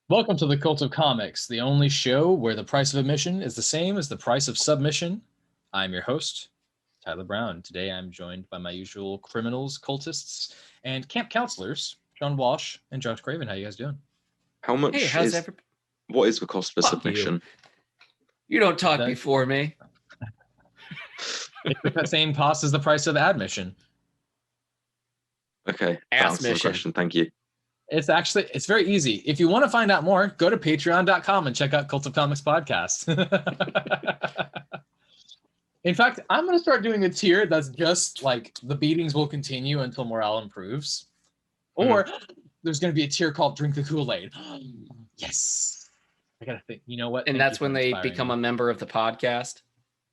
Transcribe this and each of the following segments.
Welcome to the Cult of Comics, the only show where the price of admission is the same as the price of submission. I'm your host, Tyler Brown. Today I'm joined by my usual criminals, cultists, and camp counselors, John Walsh and Josh Craven. How you guys doing? How much what is the cost for submission? You don't talk before me. It's the same cost as the price of admission. Okay, that's the question. Thank you. It's very easy. If you want to find out more, go to patreon.com and check out Cult of Comics podcast. In fact, I'm going to start doing a tier that's just like the beatings will continue until morale improves. Or there's going to be a tier called Drink the Kool-Aid. Yes. I got to think, you know what? And that's when they become a member of the podcast?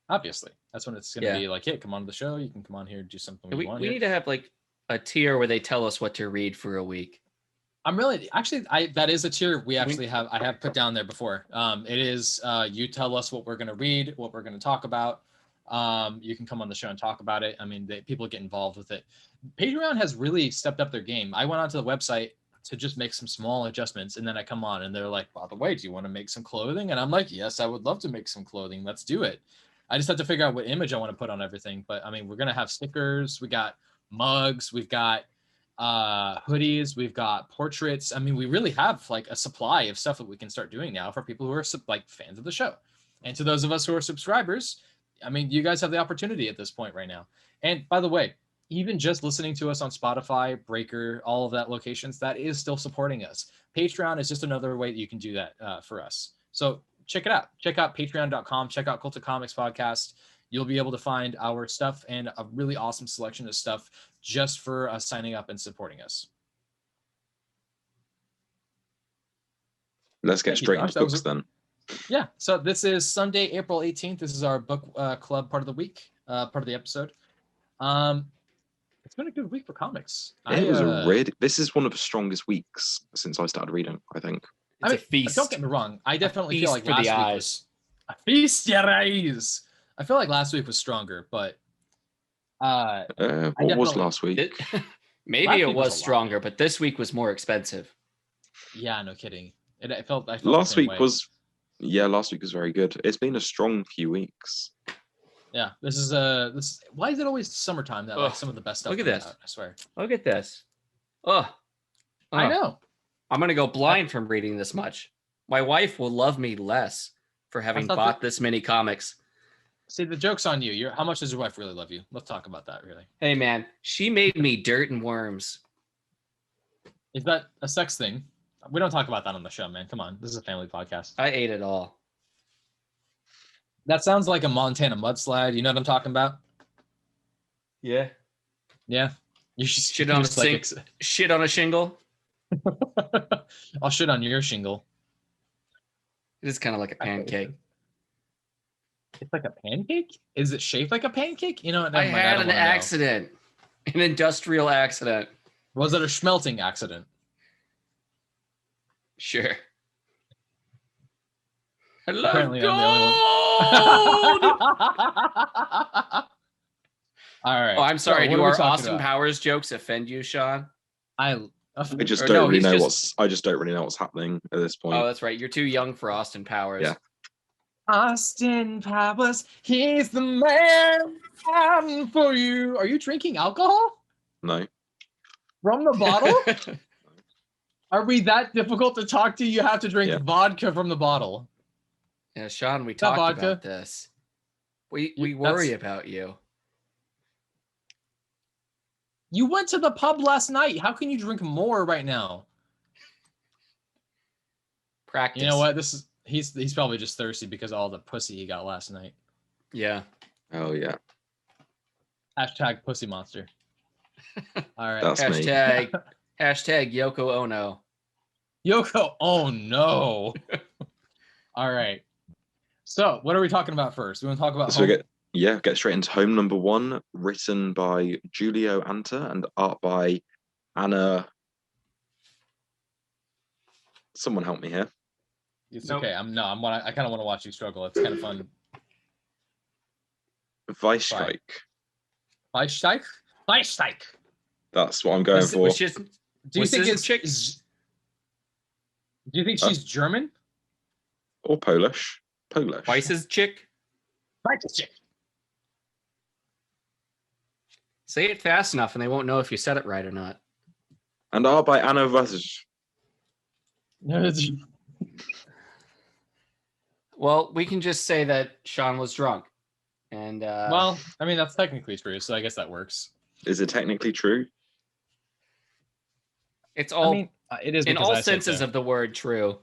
Obviously. That's when it's going to be like, hey, come on to the show. You can come on here and do something we need to have like a tier where they tell us what to read for a week. That is a tier we actually have. I have put down there before. It is you tell us what we're going to read, what we're going to talk about. You can come on the show and talk about it. I mean, people get involved with it. Patreon has really stepped up their game. I went onto the website to just make some small adjustments, and then I come on and they're like, by the way, do you want to make some clothing? And I'm like, yes, I would love to make some clothing. Let's do it. I just have to figure out what image I want to put on everything. But I mean, we're going to have stickers. We got mugs. We've got hoodies, we've got portraits. I mean, we really have like a supply of stuff that we can start doing now for people who are like fans of the show. And to those of us who are subscribers, I mean, you guys have the opportunity at this point right now. And by the way, even just listening to us on Spotify, Breaker, all of that locations, that is still supporting us. Patreon is just another way that you can do that for us. So check it out. Check out patreon.com. Check out Cult of Comics podcast. You'll be able to find our stuff and a really awesome selection of stuff just for signing up and supporting us. Let's get straight into books then. Yeah. So this is Sunday, April 18th. This is our book club part of the week, part of the episode. It's been a good week for comics. This is one of the strongest weeks since I started reading, I think. It's a feast. Don't get me wrong. I definitely feel like last week was a feast, your eyes. I feel like last week was stronger, but what was last week? Maybe it was stronger, but this week was more expensive. Yeah, no kidding. I felt last week was very good. It's been a strong few weeks. Yeah, this is why is it always summertime that like some of the best stuff? Look at this. Out, I swear. Look at this. I know. I'm gonna go blind from reading this much. My wife will love me less for having bought this many comics. See, the joke's on you. How much does your wife really love you? Let's talk about that, really. Hey, man, she made me dirt and worms. Is that a sex thing? We don't talk about that on the show, man. Come on. This is a family podcast. I ate it all. That sounds like a Montana mudslide. You know what I'm talking about? Yeah. Yeah. You shit on shit on a shingle? I'll shit on your shingle. It is kind of like a pancake. It's like a pancake? Is it shaped like a pancake? You know, I had an accident. An industrial accident. Was it a schmelting accident? Sure. I love Apparently gold! I'm the only one. All right. Oh, I'm sorry. Do our Austin Powers jokes offend you, Sean? I just don't really know what's happening at this point. Oh, that's right. You're too young for Austin Powers. Yeah. Austin Powers, he's the man for you. Are you drinking alcohol? No. From the bottle? Are we that difficult to talk to? You have to drink vodka from the bottle. Yeah, Sean, we talked about this. We worry about you. You went to the pub last night. How can you drink more right now? Practice. You know what? He's probably just thirsty because of all the pussy he got last night. Yeah. Oh yeah. Hashtag pussy monster. All right. That's hashtag Yoko Ono. Yoko Ono. All right. So what are we talking about first? We want to talk about get straight into Home number 1, written by Julio Anta and art by Anna. Someone help me here. It's okay. I kind of want to watch you struggle. It's kind of fun. Wieszczyk. Wieszczyk. That's what I'm going for. Do you think it's chick? Do you think she's German? Or Polish? Polish. Weiss's chick? Weiss's chick. Say it fast enough and they won't know if you said it right or not. And are by Anna Vazij. Well, we can just say that Sean was drunk. And well, I mean, that's technically true, so I guess that works. Is it technically true? It's all, I mean, it is in all senses of the word, true.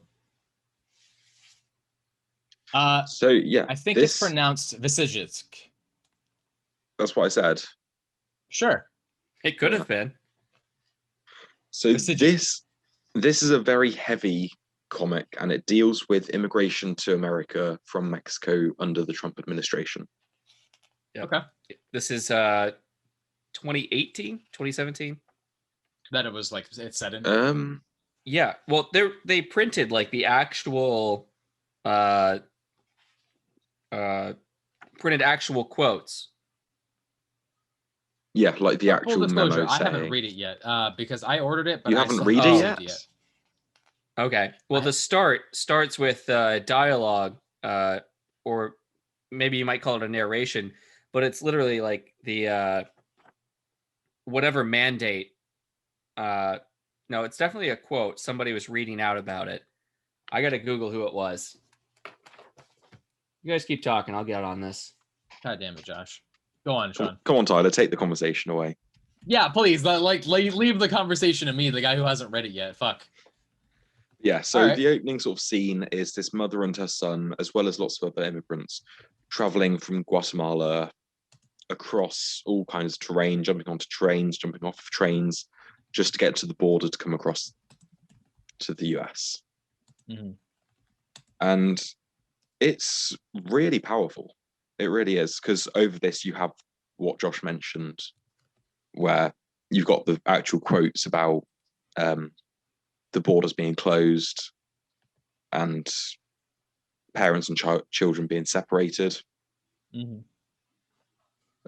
So yeah, I think it's pronounced Wieszczyk. That's what I said. Sure, it could have been. So this is a very heavy comic, and it deals with immigration to America from Mexico under the Trump administration. Yep. Okay, this is 2018, 2017. That it was like it's set in. Yeah, well, they printed like the actual printed actual quotes. Yeah, like the actual memo. I haven't read it yet because I ordered it, but you haven't read it yet. Okay, well, the starts with dialogue, or maybe you might call it a narration, but it's literally like the whatever mandate. No, it's definitely a quote. Somebody was reading out about it. I got to Google who it was. You guys keep talking. I'll get on this. God damn it, Josh. Go on, Sean. Come on, Tyler. Take the conversation away. Yeah, please. Leave the conversation to me, the guy who hasn't read it yet. Fuck. Yeah, so the opening sort of scene is this mother and her son, as well as lots of other immigrants, traveling from Guatemala across all kinds of terrain, jumping onto trains, jumping off of trains, just to get to the border to come across to the US. Mm-hmm. And it's really powerful. It really is, because over this you have what Josh mentioned, where you've got the actual quotes about the borders being closed and parents and children being separated. Mm-hmm.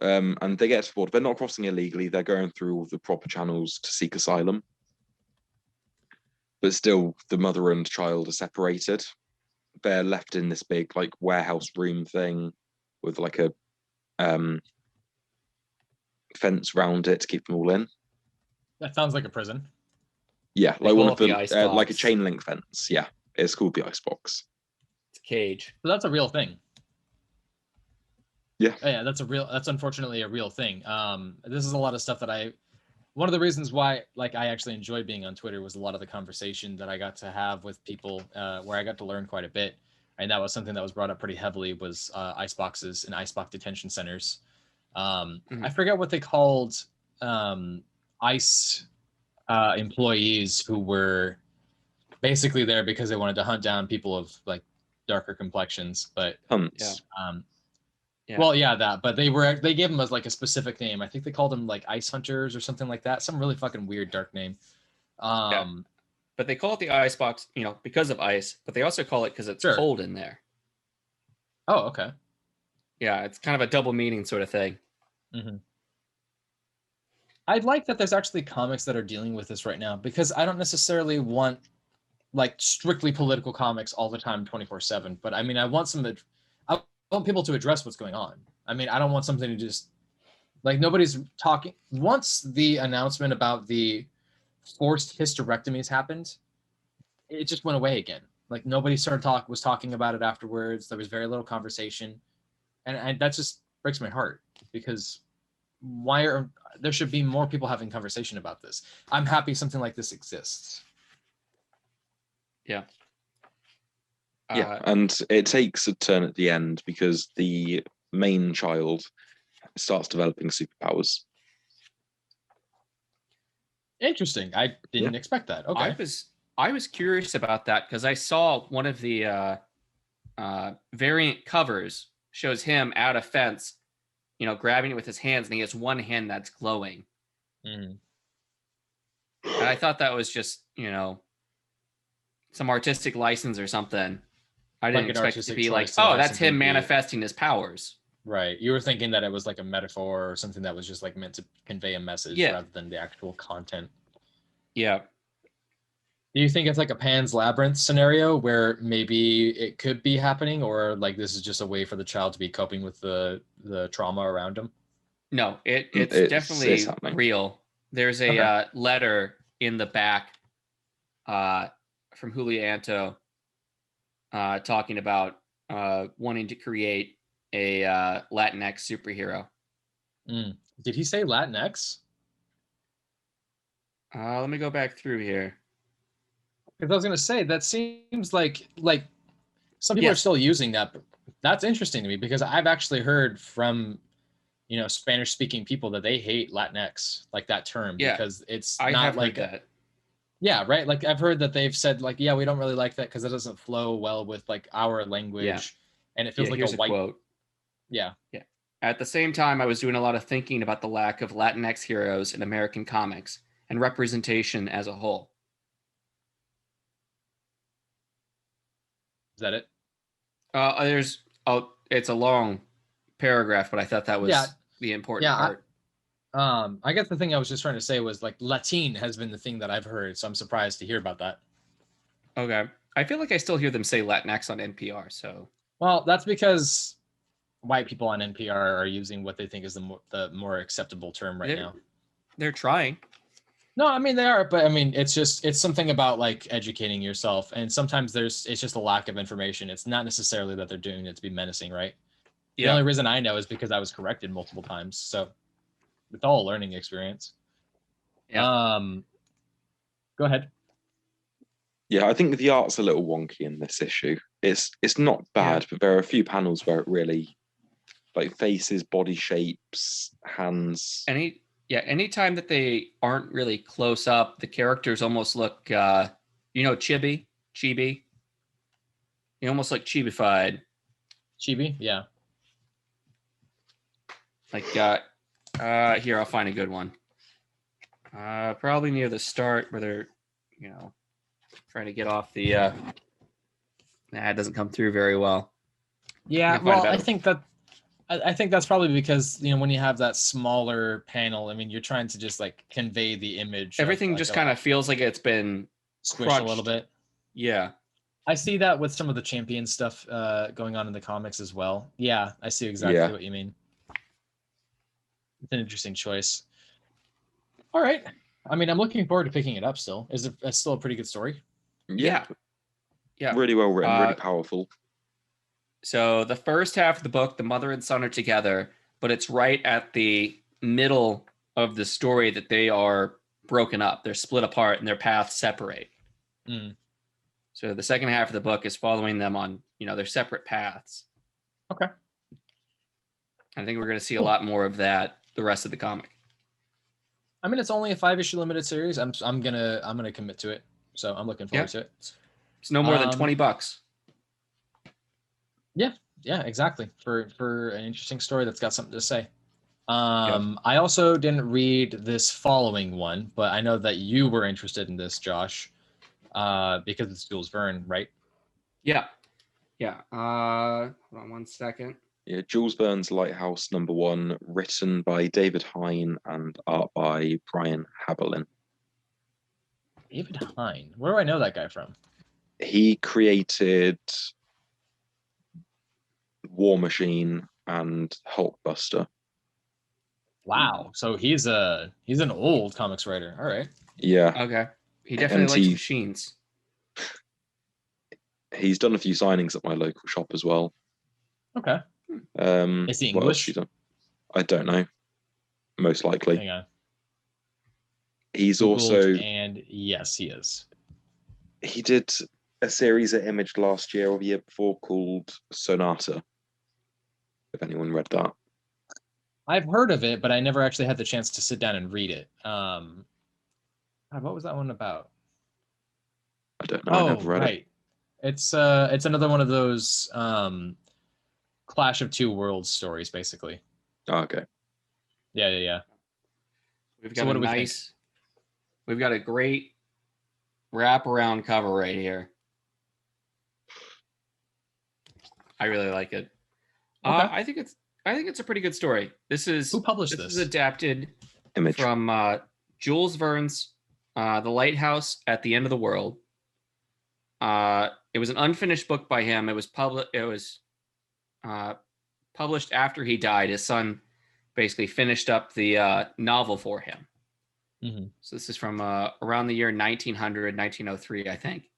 And they get to the border. They're not crossing illegally. They're going through all the proper channels to seek asylum. But still, the mother and child are separated. They're left in this big like warehouse room thing with like a fence around it to keep them all in. That sounds like a prison. Yeah, like one of the like a chain link fence. Yeah, it's called the icebox. It's a cage. So that's a real thing. Yeah. Yeah, that's unfortunately a real thing. This is a lot of stuff that one of the reasons why I actually enjoyed being on Twitter was a lot of the conversation that I got to have with people where I got to learn quite a bit. And that was something that was brought up pretty heavily was iceboxes and icebox detention centers. I forget what they called ICE employees who were basically there because they wanted to hunt down people of like darker complexions, but hunts. Yeah. Well, yeah, that, but they gave them as like a specific name. I think they called them like ice hunters or something like that. Some really fucking weird dark name. But they call it the icebox, because of ice, but they also call it because it's cold in there. Oh, okay. Yeah, it's kind of a double meaning sort of thing. Mm-hmm. I'd like that there's actually comics that are dealing with this right now, because I don't necessarily want like strictly political comics all the time 24/7, but I mean, I want people to address what's going on. I mean, I don't want something to just like nobody's talking. Once the announcement about the forced hysterectomies happened, it just went away again. Like nobody was talking about it afterwards. There was very little conversation, and that just breaks my heart, because there should be more people having conversation about this. I'm happy something like this exists. Yeah. Yeah, and it takes a turn at the end because the main child starts developing superpowers. Interesting. I didn't expect that. Okay. I was curious about that because I saw one of the variant covers shows him at a fence, grabbing it with his hands, and he has one hand that's glowing. Mm. And I thought that was just, some artistic license or something. I didn't expect it to be like, oh, that's him manifesting his powers. Right. You were thinking that it was like a metaphor or something that was just like meant to convey a message rather than the actual content. Yeah. Do you think it's like a Pan's Labyrinth scenario where maybe it could be happening, or like this is just a way for the child to be coping with the trauma around him? No, it's It's definitely happening. real. There's a Okay. letter in the back from Julio Anto talking about wanting to create a Latinx superhero. Did he say Latinx? Let me go back through here. Because I was gonna say that seems like some people are Yes. still using that. But that's interesting to me because I've actually heard from Spanish speaking people that they hate Latinx, like that term, Yeah, because it's I not have like heard that. yeah, right. Like I've heard that they've said like, yeah, we don't really like that because it doesn't flow well with like our language, and it feels like Here's a a white. quote. Yeah. At the same time, I was doing a lot of thinking about the lack of Latinx heroes in American comics and representation as a whole. Is that it? It's a long paragraph, but I thought that was Yeah. the important Yeah. part. I guess the thing I was just trying to say was like Latin has been the thing that I've heard, so I'm surprised to hear about that. Okay. I feel like I still hear them say Latinx on NPR, so. Well, that's because white people on NPR are using what they think is the more acceptable term right now. They're trying. No, I mean they are, but I mean it's something about like educating yourself, and sometimes it's just a lack of information. It's not necessarily that they're doing it to be menacing, right? The only reason I know is because I was corrected multiple times, so it's all a learning experience. Yeah. Go ahead. Yeah, I think the art's a little wonky in this issue. It's not bad, but there are a few panels where it really, like faces, body shapes, hands. Anytime that they aren't really close up, the characters almost look, chibi. You almost look chibified. Chibi, yeah. Like, here, I'll find a good one. Probably near the start where they're, trying to get off the, it doesn't come through very well. Yeah, well, I think that's probably because, when you have that smaller panel, I mean, you're trying to just like convey the image. Everything just kind of feels like it's been squished a little bit. Yeah. I see that with some of the champion stuff going on in the comics as well. Yeah, I see exactly what you mean. It's an interesting choice. All right. I mean, I'm looking forward to picking it up still. Is it still a pretty good story? Yeah. Really well written, really powerful. So the first half of the book, the mother and son are together, but it's right at the middle of the story that they are broken up. They're split apart and their paths separate. So the second half of the book is following them on, their separate paths. Okay. I think we're going to see a lot more of that the rest of the comic. I mean, it's only a 5-issue limited series. I'm gonna commit to it. So I'm looking forward to it. It's no more than $20. Yeah, exactly. For an interesting story that's got something to say. I also didn't read this following one, but I know that you were interested in this, Josh, because it's Jules Verne, right? Yeah. Hold on one second. Yeah, Jules Verne's Lighthouse #1, written by David Hine and art by Brian Haberlin. David Hine. Where do I know that guy from? He created War Machine and Hulkbuster. Wow. So he's an old comics writer. All right. Yeah. Okay. He definitely likes machines. He's done a few signings at my local shop as well. Okay. Is he What else English? has he done? I don't know. Most likely. Hang on. He's Googled, also, and yes, he is. he did a series at Image last year or the year before called Sonata. If anyone read that. I've heard of it, but I never actually had the chance to sit down and read it. What was that one about? I don't know. I never read it. It's another one of those Clash of Two Worlds stories, basically. Oh, okay. Yeah. We've got a great wraparound cover right here. I really like it. Okay. I think it's a pretty good story. Who published this? This is adapted Image from Jules Verne's The Lighthouse at the End of the World, It was an unfinished book by him. It was published after he died. His son basically finished up the novel for him. Mm-hmm. So this is from around the year 1900, 1903, I think.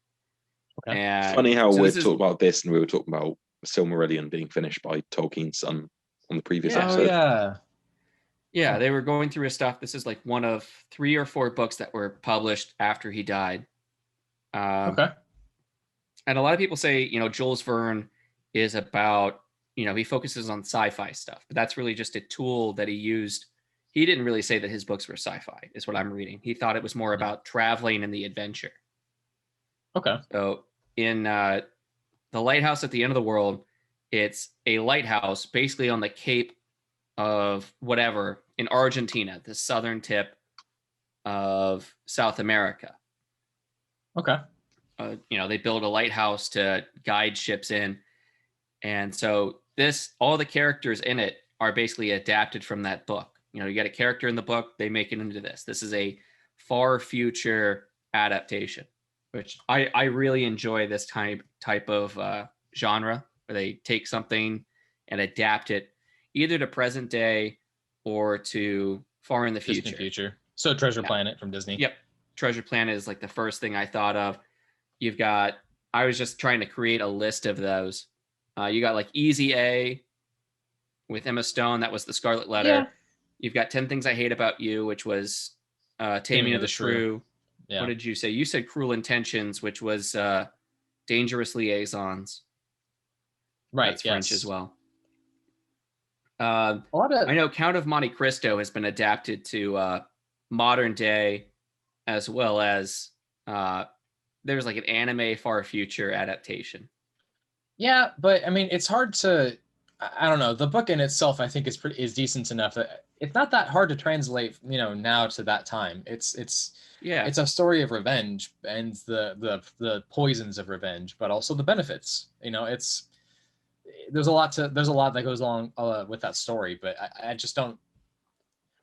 Okay. And Funny how so we're this is- talking about this and we were talking about Silmarillion being finished by Tolkien's son on the previous Yeah. Oh episode. yeah. Yeah, they were going through his stuff. This is like one of 3 or 4 books that were published after he died. Okay. And a lot of people say, Jules Verne is about, he focuses on sci-fi stuff, but that's really just a tool that he used. He didn't really say that his books were sci-fi, is what I'm reading. He thought it was more about traveling and the adventure. Okay. So in The Lighthouse at the End of the World, it's a lighthouse basically on the Cape of whatever in Argentina, the southern tip of South America. Okay. They build a lighthouse to guide ships in. And so all the characters in it are basically adapted from that book. You get a character in the book, they make it into this. This is a far future adaptation, which I really enjoy this type of genre where they take something and adapt it either to present day or to far in the future. Distant future. So Treasure Planet from Disney. Yep. Treasure Planet is like the first thing I thought of. I was just trying to create a list of those. You got like Easy A with Emma Stone. That was the Scarlet Letter. Yeah. You've got 10 Things I Hate About You, which was Taming of the Shrew. Yeah. What did you say? You said Cruel Intentions, which was Dangerous Liaisons. Right. That's French as well. A lot of I know Count of Monte Cristo has been adapted to modern day, as well as there's like an anime far future adaptation. Yeah, but I mean, it's hard to. I don't know. The book in itself, I think, is decent enough that it's not that hard to translate. Now to that time, it's a story of revenge and the poisons of revenge, but also the benefits. There's a lot that goes along with that story, but I just don't.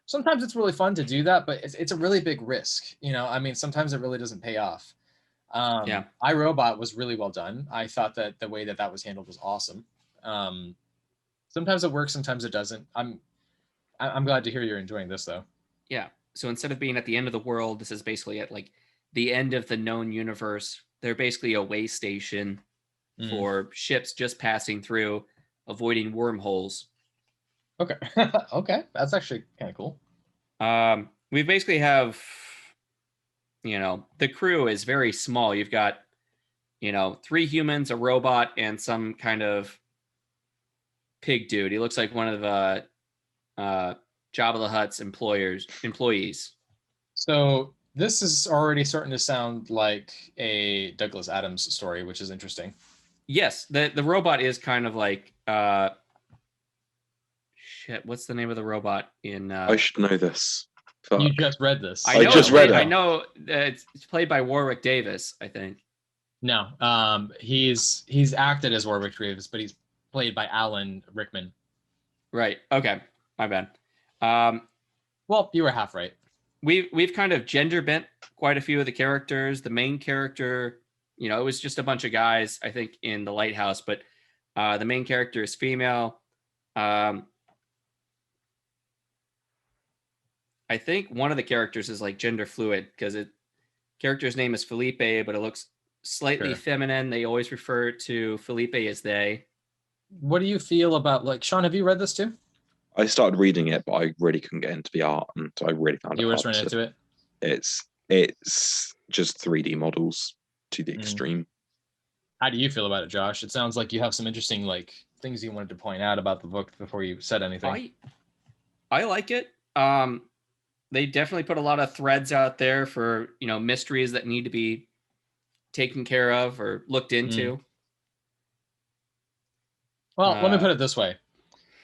Sometimes it's really fun to do that, but it's a really big risk. I mean, sometimes it really doesn't pay off. I, Robot was really well done. I thought that the way that was handled was awesome. Sometimes it works, sometimes it doesn't. I'm glad to hear you're enjoying this though. Yeah. So instead of being at the end of the world, this is basically at like the end of the known universe. They're basically a way station for ships just passing through, avoiding wormholes. Okay. Okay. That's actually kind of cool. We basically have, the crew is very small. You've got, 3 humans, a robot, and some kind of pig dude. He looks like one of the Jabba the Hutt's employees. So this is already starting to sound like a Douglas Adams story, which is interesting. Yes, the robot is kind of like what's the name of the robot in I should know this. Fuck. You just read this. I just read it. I know it's played by Warwick Davis, I think. No, he's acted as Warwick Davis, but he's played by Alan Rickman. Right. Okay. My bad. Well, you were half right. We've kind of gender bent quite a few of the characters. The main character, it was just a bunch of guys, I think, in the Lighthouse, but the main character is female. I think one of the characters is like gender fluid because character's name is Felipe, but it looks slightly feminine. They always refer to Felipe as they. What do you feel about Sean? Have you read this too? I started reading it, but I really couldn't get into the art, and I really found you it. You were into it. It's just 3D models to the extreme. How do you feel about it, Josh? It sounds like you have some interesting things you wanted to point out about the book before you said anything. I like it. They definitely put a lot of threads out there for mysteries that need to be taken care of or looked into. Well, let me put it this way.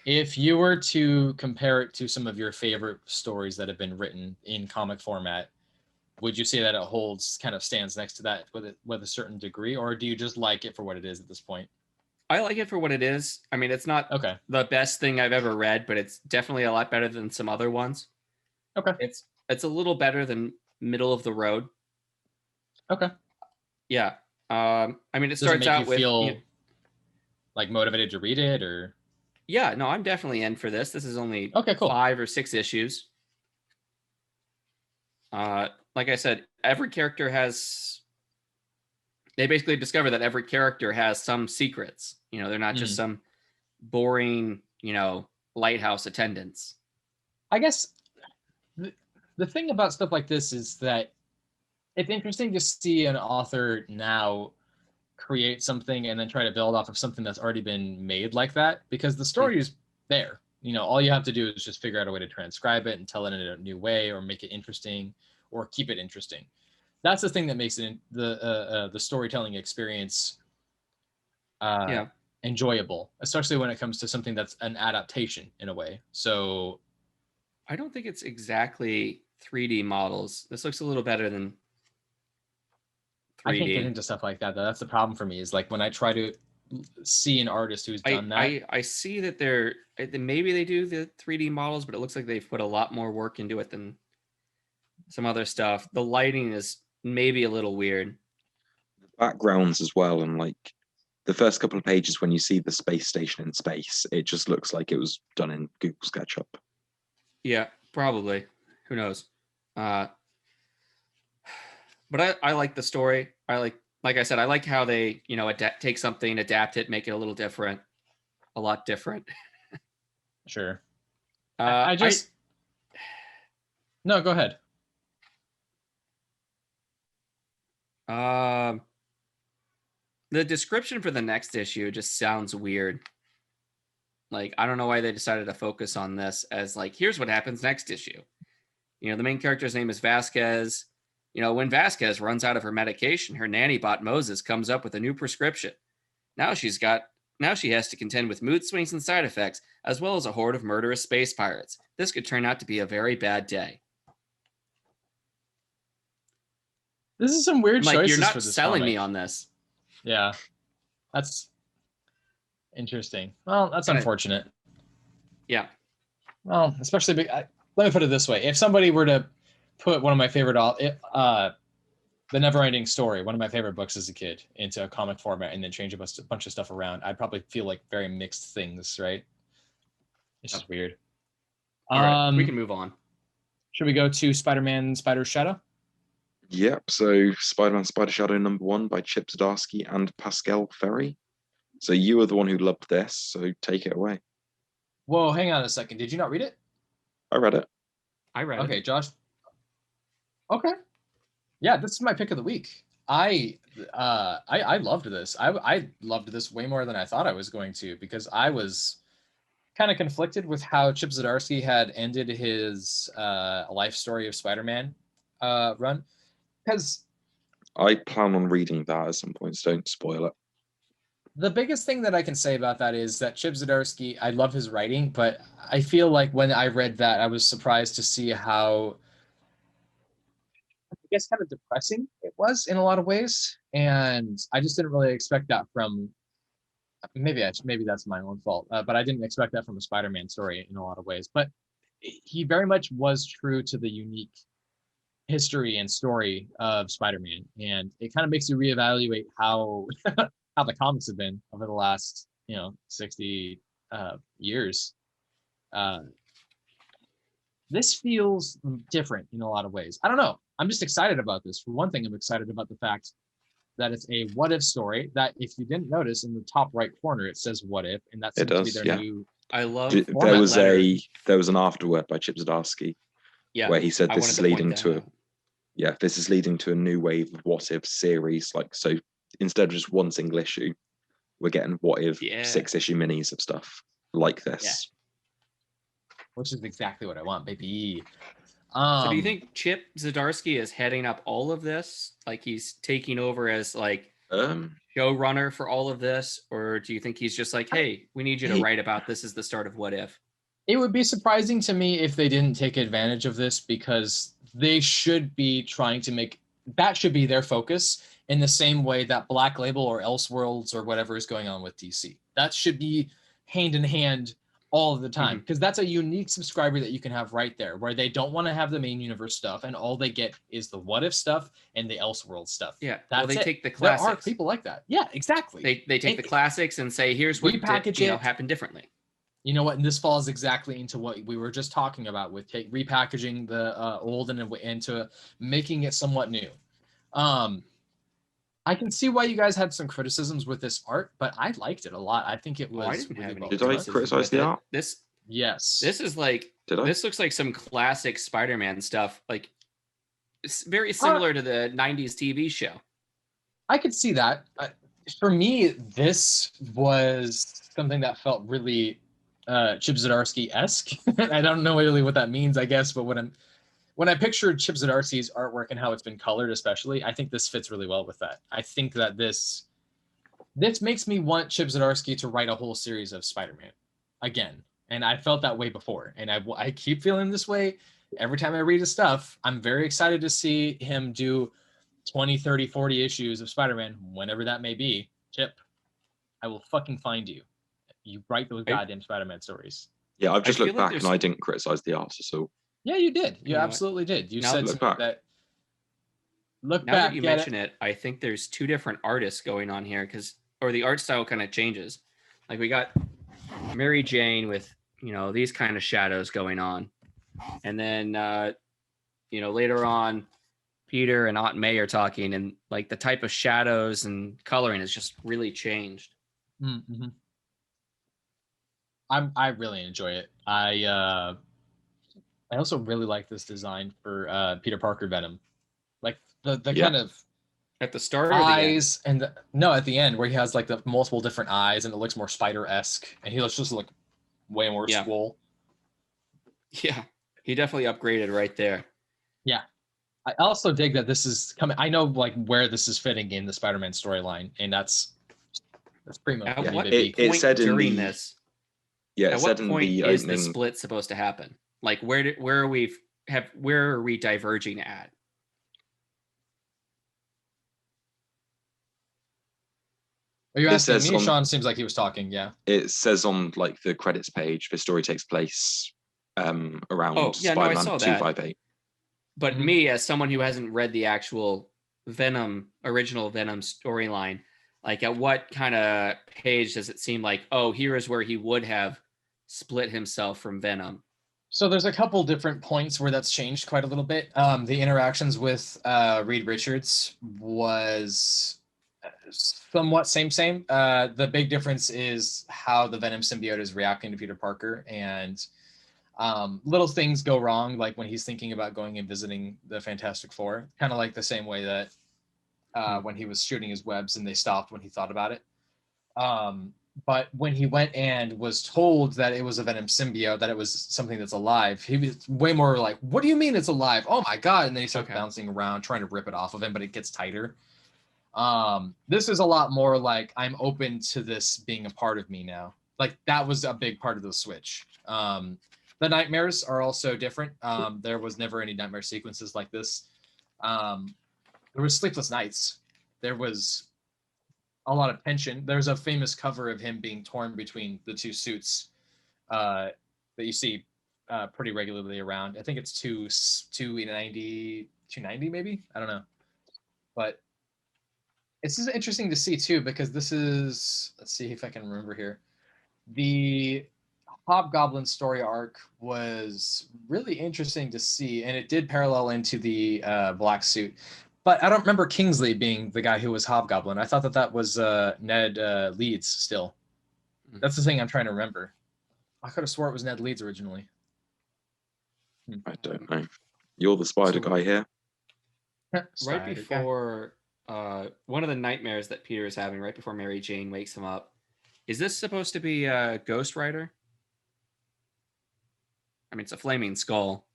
If you were to compare it to some of your favorite stories that have been written in comic format, would you say that it stands next to that with a certain degree, or do you just like it for what it is at this point? I like it for what it is. I mean, it's not the best thing I've ever read, but it's definitely a lot better than some other ones. Okay. It's a little better than middle of the road. Okay. Yeah. I mean, it Does it starts make out you with feel like motivated to read it, or? yeah, no, I'm definitely in for this. This is only Okay, cool. 5 or 6 issues. Like I said, every character has. They basically discover that every character has some secrets. You know, they're not just some boring, lighthouse attendants. I guess the thing about stuff like this is that it's interesting to see an author now create something and then try to build off of something that's already been made like that, because the story is there. All you have to do is just figure out a way to transcribe it and tell it in a new way, or make it interesting, or keep it interesting. That's the thing that makes it the storytelling experience enjoyable, especially when it comes to something that's an adaptation in a way. So I don't think it's exactly 3D models. This looks a little better than 3D. I can't get into stuff like that, though. That's the problem for me, is like when I try to see an artist who's done that. I see that maybe they do the 3D models, but it looks like they've put a lot more work into it than some other stuff. The lighting is maybe a little weird. The backgrounds as well, and like the first couple of pages when you see the space station in space, it just looks like it was done in Google SketchUp. Yeah, probably. Who knows? But I like the story. Like I said, I like how they, take something, adapt it, make it a little different, a lot different. Sure. No, go ahead. The description for the next issue just sounds weird. Like, I don't know why they decided to focus on this as like, here's what happens next issue. The main character's name is Vasquez. When Vasquez runs out of her medication, her nanny bot Moses comes up with a new prescription. Now she has to contend with mood swings and side effects, as well as a horde of murderous space pirates. This could turn out to be a very bad day. This is some weird choices. You're not for this selling comic. me on this. Yeah, that's interesting. Well, that's unfortunate. Yeah. Well, especially let me put it this way: if somebody were to put one of my favorite, The Neverending Story, one of my favorite books as a kid, into a comic format and then change a bunch of stuff around, I'd probably feel like very mixed things, right? It's just weird. All right, we can move on. Should we go to Spider-Man Spider Shadow? Yep, so Spider-Man Spider Shadow #1 by Chip Zdarsky and Pasqual Ferry. So you were the one who loved this, so take it away. Whoa, hang on a second. Did you not read it? I read it. Okay, Josh. Okay. Yeah, this is my pick of the week. I loved this. I loved this way more than I thought I was going to, because I was kind of conflicted with how Chip Zdarsky had ended his life story of Spider-Man run. Because I plan on reading that at some point, so don't spoil it. the biggest thing that I can say about that is that Chip Zdarsky, I love his writing, but I feel like when I read that, I was surprised to see how, I guess, kind of depressing it was in a lot of ways. And I just didn't really expect that from, maybe that's my own fault, but I didn't expect that from a Spider-Man story in a lot of ways. But he very much was true to the unique history and story of Spider-Man, and it kind of makes you reevaluate how how the comics have been over the last 60 years. This feels different in a lot of ways. I don't know. I'm just excited about this. For one thing, I'm excited about the fact that it's a what if story. That, if you didn't notice, in the top right corner it says what if, and that seems to be their new. I love. There was an afterword by Chip Zdarsky, where he said this is leading to this is leading to a new wave of what if series. Like, so instead of just one single issue, we're getting what if 6-issue minis of stuff like this. Yeah. Which is exactly what I want, baby. So do you think Chip Zdarsky is heading up all of this? Like, he's taking over as like showrunner for all of this? Or do you think he's just like, hey, we need you to write about this as the start of What If? It would be surprising to me if they didn't take advantage of this, because they should be trying to make, that should be their focus, in the same way that Black Label or Elseworlds or whatever is going on with DC. That should be hand in hand all of the time, because that's a unique subscriber that you can have right there, where they don't want to have the main universe stuff and all they get is the what if stuff and the Elseworld stuff. Yeah, that's they it. take the classics. There are people like that. Yeah, exactly. They take the classics and say, here's what happened differently. You know what? And this falls exactly into what we were just talking about with repackaging the old and into making it somewhat new. I can see why you guys had some criticisms with this art, but I liked it a lot. I think it was. I didn't have any. Did I criticize the art? Yes. This is like. This looks like some classic Spider-Man stuff. Like, it's very similar to the '90s TV show. I could see that. For me, this was something that felt really Chip Zdarsky-esque. I don't know really what that means, I guess, but when I pictured Chip Zdarsky's artwork and how it's been colored, especially, I think this fits really well with that. I think that this makes me want Chip Zdarsky to write a whole series of Spider-Man again. And I felt that way before. And I keep feeling this way every time I read his stuff. I'm very excited to see him do 20, 30, 40 issues of Spider-Man, whenever that may be. Chip, I will fucking find you. You write those goddamn Spider-Man stories. Yeah, I've just looked back and I didn't criticize the art, so. Yeah, you did. You absolutely did. You said that. Look back. Now that you mention it, I think there's two different artists going on here, or the art style kind of changes. Like, we got Mary Jane with, these kind of shadows going on, and then later on, Peter and Aunt May are talking, and like the type of shadows and coloring has just really changed. Mm-hmm. I really enjoy it. I also really like this design for Peter Parker Venom, like the kind of at the start eyes and at the end where he has like the multiple different eyes and it looks more Spider-esque and he looks just like way more swole. Yeah, he definitely upgraded right there. Yeah, I also dig that this is coming. I know like where this is fitting in the Spider-Man storyline, and that's pretty much it said during this. Yeah, at what point is the split supposed to happen? Like, where are we diverging at? Are you asking me? Sean seems like he was talking. Yeah. It says on like the credits page, the story takes place around Spider-Man 258. But me, as someone who hasn't read the actual original Venom storyline, like at what kind of page does it seem like, here is where he would have split himself from Venom? So there's a couple different points where that's changed quite a little bit. The interactions with Reed Richards was somewhat same. The big difference is how the Venom symbiote is reacting to Peter Parker, and little things go wrong, like when he's thinking about going and visiting the Fantastic Four, kind of like the same way that when he was shooting his webs and they stopped when he thought about it. But when he went and was told that it was a Venom symbiote, that it was something that's alive, he was way more like, what do you mean it's alive? Oh my God. And then he starts bouncing around, trying to rip it off of him, but it gets tighter. This is a lot more like, I'm open to this being a part of me now. Like, that was a big part of the switch. The nightmares are also different. There was never any nightmare sequences like this. There was sleepless nights. There was a lot of tension. There's a famous cover of him being torn between the two suits that you see pretty regularly around. I think it's 290 maybe. I don't know. But it's just interesting to see too, because this is, let's see if I can remember here. The Hobgoblin story arc was really interesting to see, and it did parallel into the black suit. But I don't remember Kingsley being the guy who was Hobgoblin. I thought that was Ned Leeds still. That's the thing I'm trying to remember. I could have swore it was Ned Leeds originally. I don't know. You're the spider guy here. Right before one of the nightmares that Peter is having, right before Mary Jane wakes him up, is this supposed to be Ghost Rider? I mean, it's a flaming skull.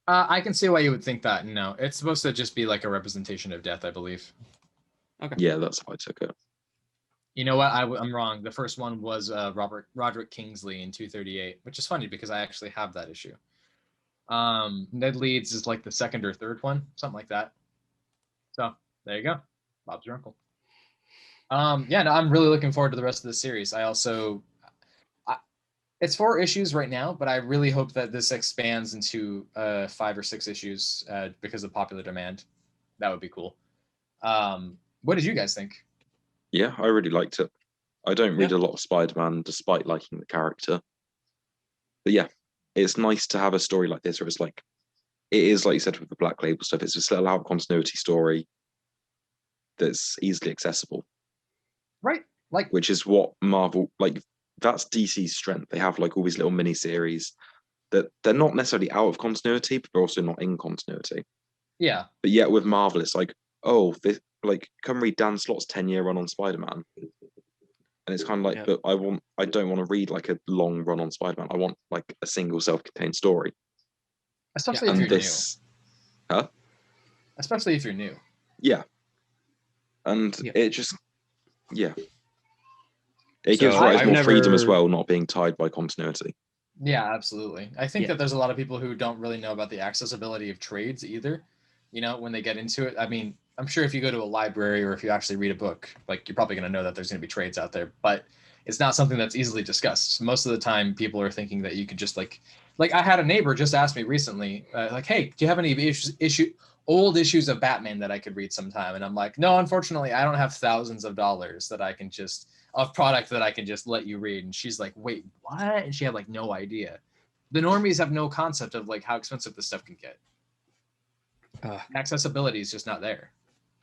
I can see why you would think that. No, it's supposed to just be like a representation of death, I believe. Okay. Yeah, that's how I took it. You know what? I'm wrong. The first one was Roderick Kingsley in 238, which is funny because I actually have that issue. Ned Leeds is like the second or third one, something like that. So there you go. Bob's your uncle. Yeah, no, I'm really looking forward to the rest of the series. It's 4 issues right now, but I really hope that this expands into 5 or 6 issues because of popular demand. That would be cool. What did you guys think? Yeah, I really liked it. I don't read a lot of Spider-Man despite liking the character. But yeah, it's nice to have a story like this where it's like, it is like you said with the Black Label stuff, it's just a little out of continuity story that's easily accessible. Right. Like, which is what Marvel, like, that's DC's strength. They have like all these little mini series that they're not necessarily out of continuity, but they're also not in continuity. Yeah. But yet with Marvel, it's like, oh, this, like, come read Dan Slott's 10-year run on Spider-Man. And it's kind of like, but I don't want to read like a long run on Spider-Man. I want like a single self-contained story. Especially if you're new. Huh? Especially if you're new. Yeah. And it just, it gives writers more freedom as well, not being tied by continuity. Yeah, absolutely. I think that there's a lot of people who don't really know about the accessibility of trades either. You know, when they get into it, I mean, I'm sure if you go to a library or if you actually read a book, like, you're probably going to know that there's going to be trades out there, but it's not something that's easily discussed. Most of the time, people are thinking that you could just like I had a neighbor just ask me recently, like, hey, do you have any old issues of Batman that I could read sometime? And I'm like, no, unfortunately, I don't have thousands of dollars that I can just of product that I can just let you read. And she's like, wait, what? And she had like no idea. The normies have no concept of like how expensive this stuff can get. Accessibility is just not there.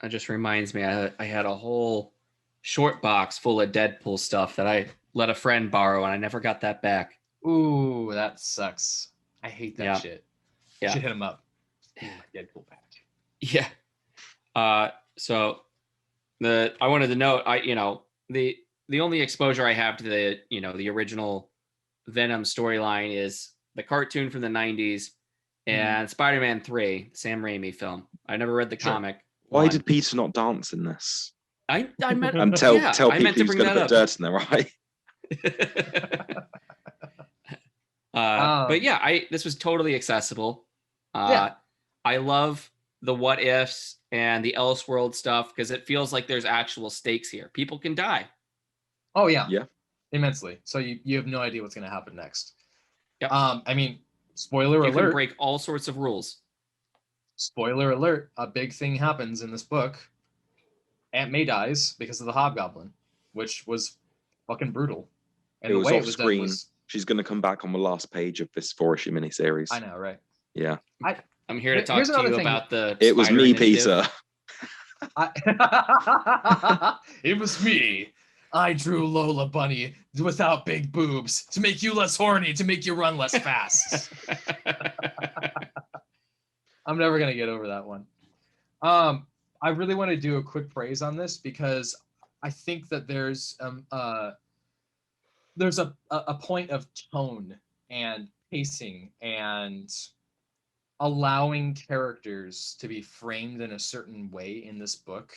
That just reminds me, I had a whole short box full of Deadpool stuff that I let a friend borrow, and I never got that back. Ooh, that sucks. I hate that shit. Yeah. Should hit him up. Ooh, my Deadpool back. Yeah. So I wanted to note, the only exposure I have to the original Venom storyline is the cartoon from the 90s and Spider-Man 3, Sam Raimi film. I never read the comic. Why did Peter not dance in this? I meant and tell people he's going to put dirt in there, right? But yeah, this was totally accessible. I love the what ifs and the Elseworld stuff because it feels like there's actual stakes here. People can die. Oh yeah, yeah, immensely. So you have no idea what's going to happen next. Yep. I mean, spoiler alert. You can break all sorts of rules. Spoiler alert, a big thing happens in this book. Aunt May dies because of the Hobgoblin, which was fucking brutal. And it was off screen. She's going to come back on the last page of this 4-issue miniseries. I know, right? Yeah. I'm here to talk to you about the It was me, Peter. It was me. I drew Lola Bunny without big boobs to make you less horny, to make you run less fast. I'm never going to get over that one. I really want to do a quick praise on this because I think that there's a point of tone and pacing and allowing characters to be framed in a certain way in this book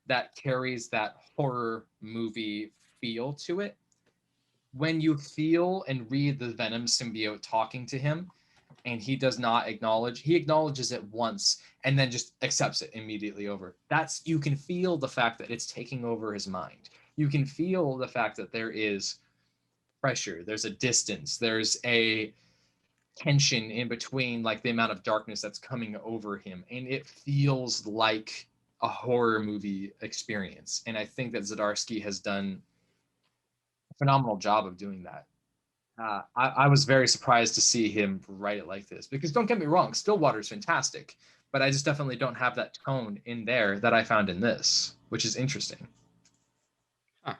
that carries that horror movie feel to it. When you feel and read the Venom symbiote talking to him, and he does not he acknowledges it once and then just accepts it immediately over. You can feel the fact that it's taking over his mind. You can feel the fact that there is pressure, there's a distance, there's a tension in between, like the amount of darkness that's coming over him. And it feels like a horror movie experience. And I think that Zdarsky has done a phenomenal job of doing that. I was very surprised to see him write it like this because don't get me wrong, Stillwater is fantastic, but I just definitely don't have that tone in there that I found in this, which is interesting. Huh.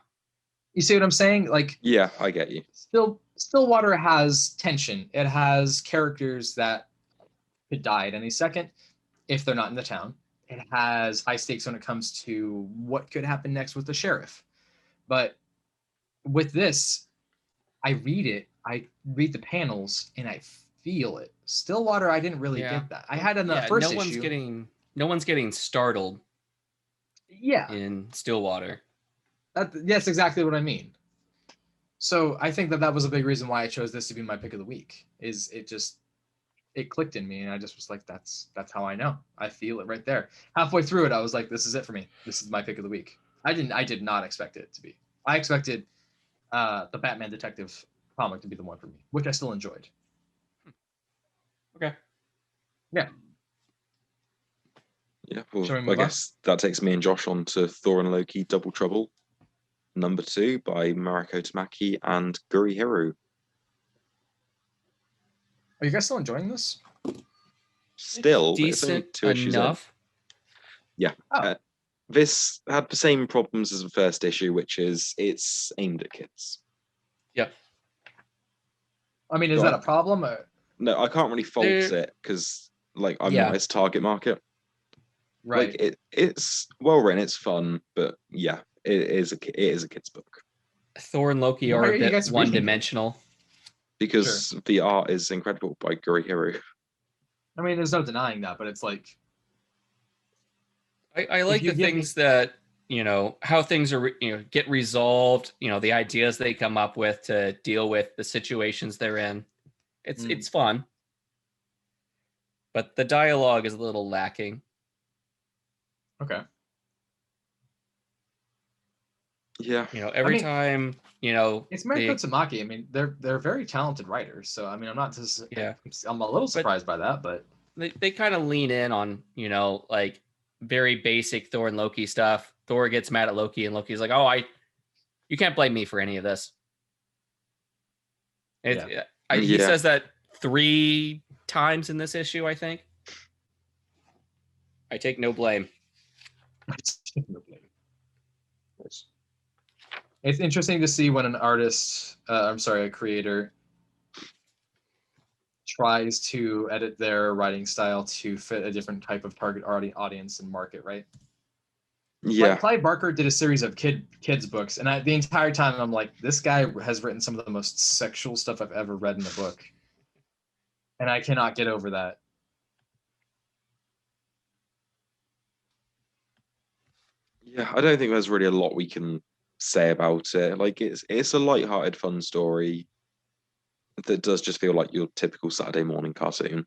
You see what I'm saying? Like, yeah, I get you. Stillwater has tension. It has characters that could die at any second if they're not in the town. It has high stakes when it comes to what could happen next with the sheriff. But with this, I read the panels, and I feel it. Stillwater, I didn't really get that. I had in the first issue. No one's getting startled. Yeah. In Stillwater. That's exactly what I mean. So I think that was a big reason why I chose this to be my pick of the week. Is it clicked in me, and I just was like, that's how I know. I feel it right there. Halfway through it, I was like, this is it for me. This is my pick of the week. I did not expect it to be. I expected the Batman detective comic to be the one for me, which I still enjoyed. Okay. Yeah. Yeah, Shall we well, I move on? guess that takes me and Josh on to Thor and Loki Double Trouble, number 2 by Mariko Tamaki and Gurihiru. Are you guys still enjoying this? Still, but it's only Decent 2 issues in. enough. Yeah. Oh. This had the same problems as the first issue, which is it's aimed at kids. Yep. I mean, is that a problem? No, I can't really fault There- it because, like, I'm Yeah. not its target market. Right. Like, it's well written, it's fun, but yeah, it is a kid's book Thor and Loki Why are are a you bit guys reading it? one-dimensional. because the art is incredible by Gurihiru. I mean, there's no denying that, but it's like, I like you the give me- things that, how things are, get resolved, the ideas they come up with to deal with the situations they're in. It's fun. But the dialogue is a little lacking. okay. Yeah, mean, time, It's Mariko Tamaki. I mean, they're very talented writers. So I mean, I'm not just I'm a little surprised by that, but they kind of lean in on, like very basic Thor and Loki stuff. Thor gets mad at Loki and Loki's like, "Oh, you can't blame me for any of this." He says that 3 times in this issue, I think. I take no blame. It's interesting to see when an artist, a creator, tries to edit their writing style to fit a different type of target audience and market, right? yeah. Like Clive Barker did a series of kids books, and the entire time I'm like, this guy has written some of the most sexual stuff I've ever read in a book, and I cannot get over that. Yeah, I don't think there's really a lot we can say about it. Like, it's a light-hearted, fun story that does just feel like your typical Saturday morning cartoon.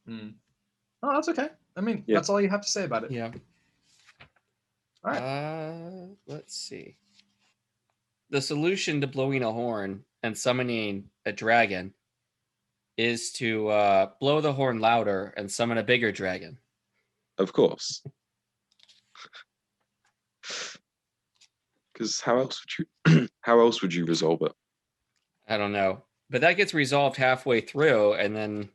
Oh, that's okay. I mean, Yeah. that's all you have to say about it. Yeah. All right. Let's see. The solution to blowing a horn and summoning a dragon is to blow the horn louder and summon a bigger dragon. Of course. Because how else would you resolve it? I don't know. But that gets resolved halfway through, and then,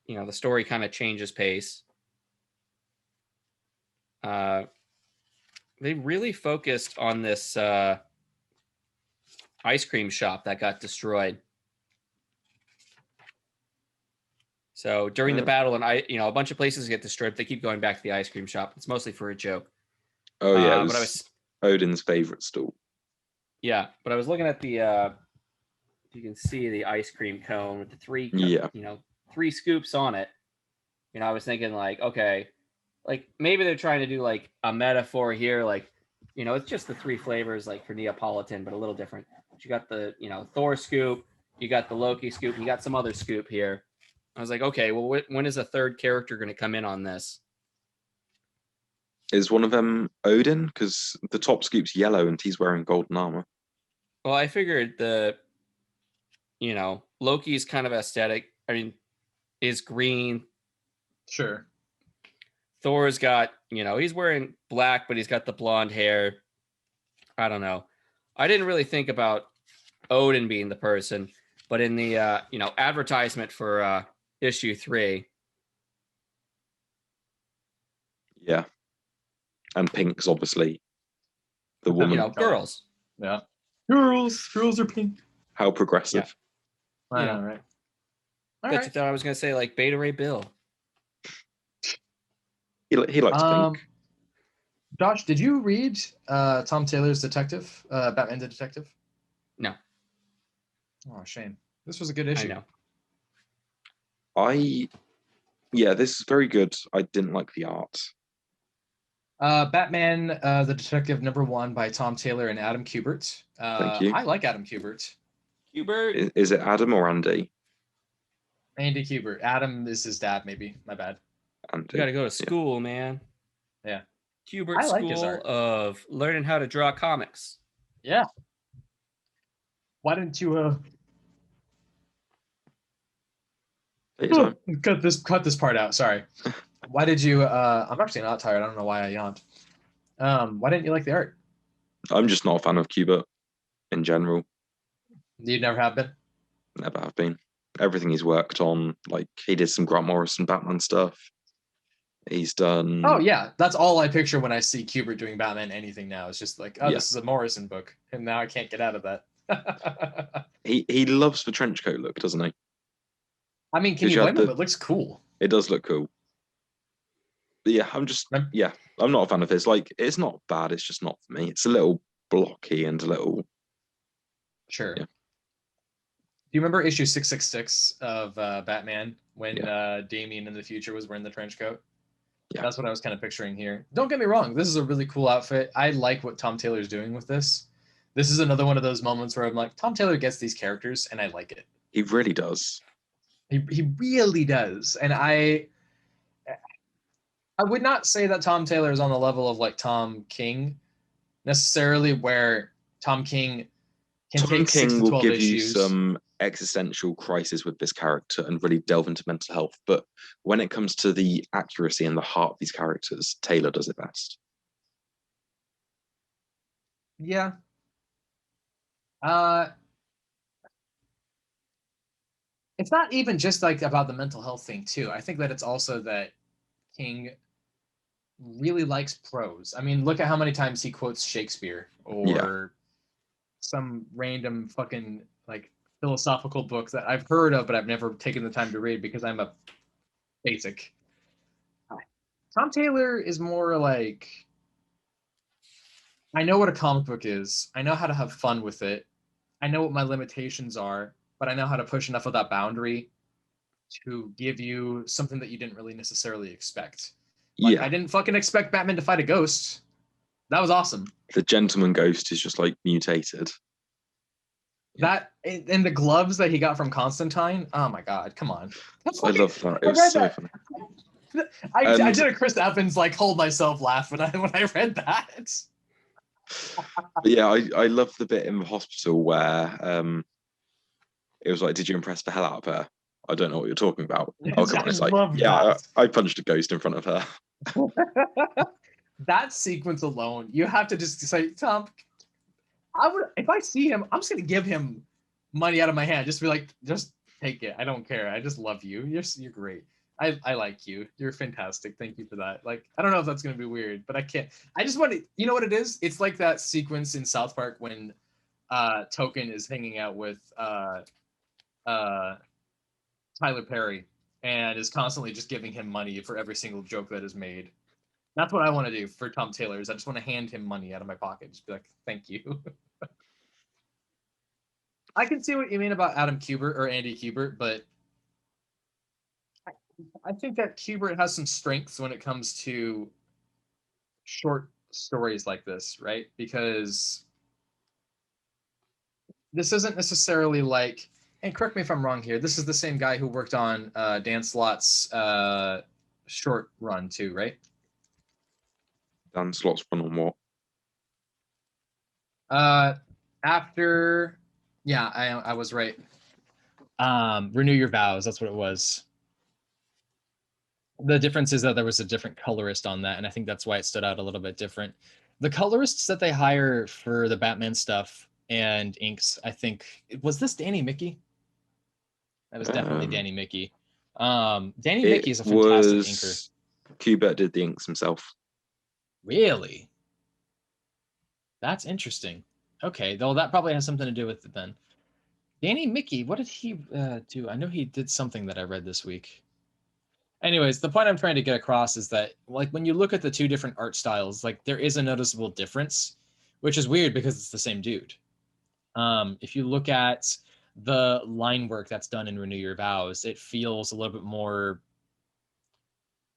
the story kind of changes pace. They really focused on this ice cream shop that got destroyed. So during the battle, and a bunch of places get destroyed, but they keep going back to the ice cream shop. It's mostly for a joke. Oh yeah, but I was Odin's favorite stall. Yeah, but I was looking at the you can see the ice cream cone with the 3 3 scoops on it. I was thinking like, okay, like maybe they're trying to do like a metaphor here, like, it's just the 3 flavors like for Neapolitan, but a little different. But you got the, Thor scoop, you got the Loki scoop, and you got some other scoop here. I was like, okay, well, when is a third character going to come in on this? Is one of them Odin? Because the top scoop's yellow and he's wearing golden armor. Well, I figured Loki's kind of aesthetic. I mean, is green. Sure. Thor's got, he's wearing black, but he's got the blonde hair. I don't know. I didn't really think about Odin being the person, but in the, advertisement for issue 3. Yeah. And Pink's obviously the woman. Girls. Yeah. Girls are pink. How progressive. Yeah. I know, right? All Bet right. you thought I was going to say like Beta Ray Bill. He likes Pink. Josh, did you read Tom Taylor's Detective, Batman the Detective? No. Oh, shame. This was a good issue. I know. This is very good. I didn't like the art. Batman the Detective #1 by Tom Taylor and Adam Kubert. Thank you. I like Adam Kubert. Kubert? Is it Adam or Andy? Andy Kubert. Adam is his dad, maybe. My bad. Andy. You got to go to school, man. Yeah. Kubert I like his School art. of Learning How to Draw Comics. Yeah. Why didn't you Take your time. Cut this part out. Sorry. Why did you? I'm actually not tired. I don't know why I yawned. Why didn't you like the art? I'm just not a fan of Kubert in general. You never have been. Never have been. Everything he's worked on, like he did some Grant Morrison Batman stuff. He's done. Oh yeah, that's all I picture when I see Kubert doing Batman anything now. It's just like, oh, Yeah. this is a Morrison book, and now I can't get out of that. He loves the trench coat look, doesn't he? I mean, can you blame him? It looks cool. It does look cool. But yeah, I'm not a fan of his. Like, it's not bad. It's just not for me. It's a little blocky and a little. Sure. Yeah. Do you remember issue 666 of Batman when Damian in the future was wearing the trench coat? Yeah. That's what I was kind of picturing here. Don't get me wrong. This is a really cool outfit. I like what Tom Taylor's doing with this. This is another one of those moments where I'm like, Tom Taylor gets these characters and I like it. He really does. He really does. And I would not say that Tom Taylor is on the level of like Tom King necessarily, where Tom King can take 6 to 12 will give issues. you some existential crisis with this character and really delve into mental health. But when it comes to the accuracy and the heart of these characters, Taylor does it best. Yeah. It's not even just like about the mental health thing too. I think that it's also that King really likes prose. I mean, look at how many times he quotes Shakespeare or some random fucking like philosophical book that I've heard of, but I've never taken the time to read because I'm a basic. Tom Taylor is more like, I know what a comic book is. I know how to have fun with it. I know what my limitations are, but I know how to push enough of that boundary to give you something that you didn't really necessarily expect. Like, I didn't fucking expect Batman to fight a ghost. That was awesome. The gentleman ghost is just like mutated. That and the gloves that he got from Constantine. Oh my god, come on. I love that. It was so funny. I did a Chris Evans like hold myself laugh when I read that. But yeah, I love the bit in the hospital where it was like, did you impress the hell out of her? I don't know what you're talking about. Oh, come on. It's like, I punched a ghost in front of her. That sequence alone, you have to just say, Tom, if I see him, I'm just going to give him money out of my hand. Just be like, just take it. I don't care. I just love you. You're great. I like you. You're fantastic. Thank you for that. Like, I don't know if that's going to be weird, but I can't. I just want to, you know what it is? It's like that sequence in South Park when Token is hanging out with Tyler Perry and is constantly just giving him money for every single joke that is made. That's what I want to do for Tom Taylor. Is I just want to hand him money out of my pocket. Just be like, thank you. I can see what you mean about Adam Kubert or Andy Kubert, but I think that Kubert has some strengths when it comes to short stories like this, right? Because this isn't necessarily like, and correct me if I'm wrong here, this is the same guy who worked on Dan Slott's short run too, right? Dan Slott's run on what? After, yeah, I was right. Renew Your Vows, that's what it was. The difference is that there was a different colorist on that, and I think that's why it stood out a little bit different. The colorists that they hire for the Batman stuff and inks, I think, was this Danny Mickey? That was definitely Danny Mickey. Danny Mickey is a fantastic inker. Kubert did the inks himself. Really? That's interesting. Okay, though that probably has something to do with it then. Danny Mickey, what did he do? I know he did something that I read this week. Anyways, the point I'm trying to get across is that, like, when you look at the two different art styles, like, there is a noticeable difference, which is weird because it's the same dude. If you look at the line work that's done in Renew Your Vows, it feels a little bit more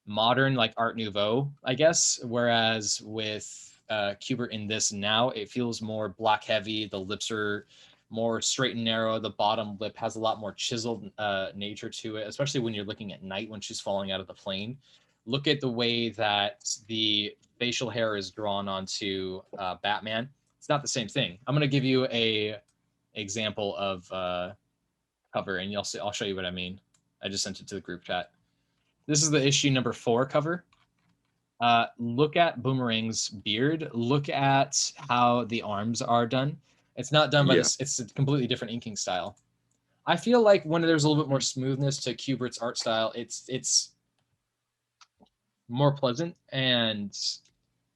modern, like Art Nouveau, I guess. Whereas with Kubert in this now, it feels more black heavy. The lips are more straight and narrow. The bottom lip has a lot more chiseled nature to it, especially when you're looking at night when she's falling out of the plane. Look at the way that the facial hair is drawn onto Batman. It's not the same thing. I'm going to give you a example of cover, and I'll show you what I mean. I just sent it to the group chat. This is the issue number 4 cover. Look at Boomerang's beard. Look at how the arms are done. It's not done by this. It's a completely different inking style. I feel like when there's a little bit more smoothness to Kubert's art style, it's more pleasant, and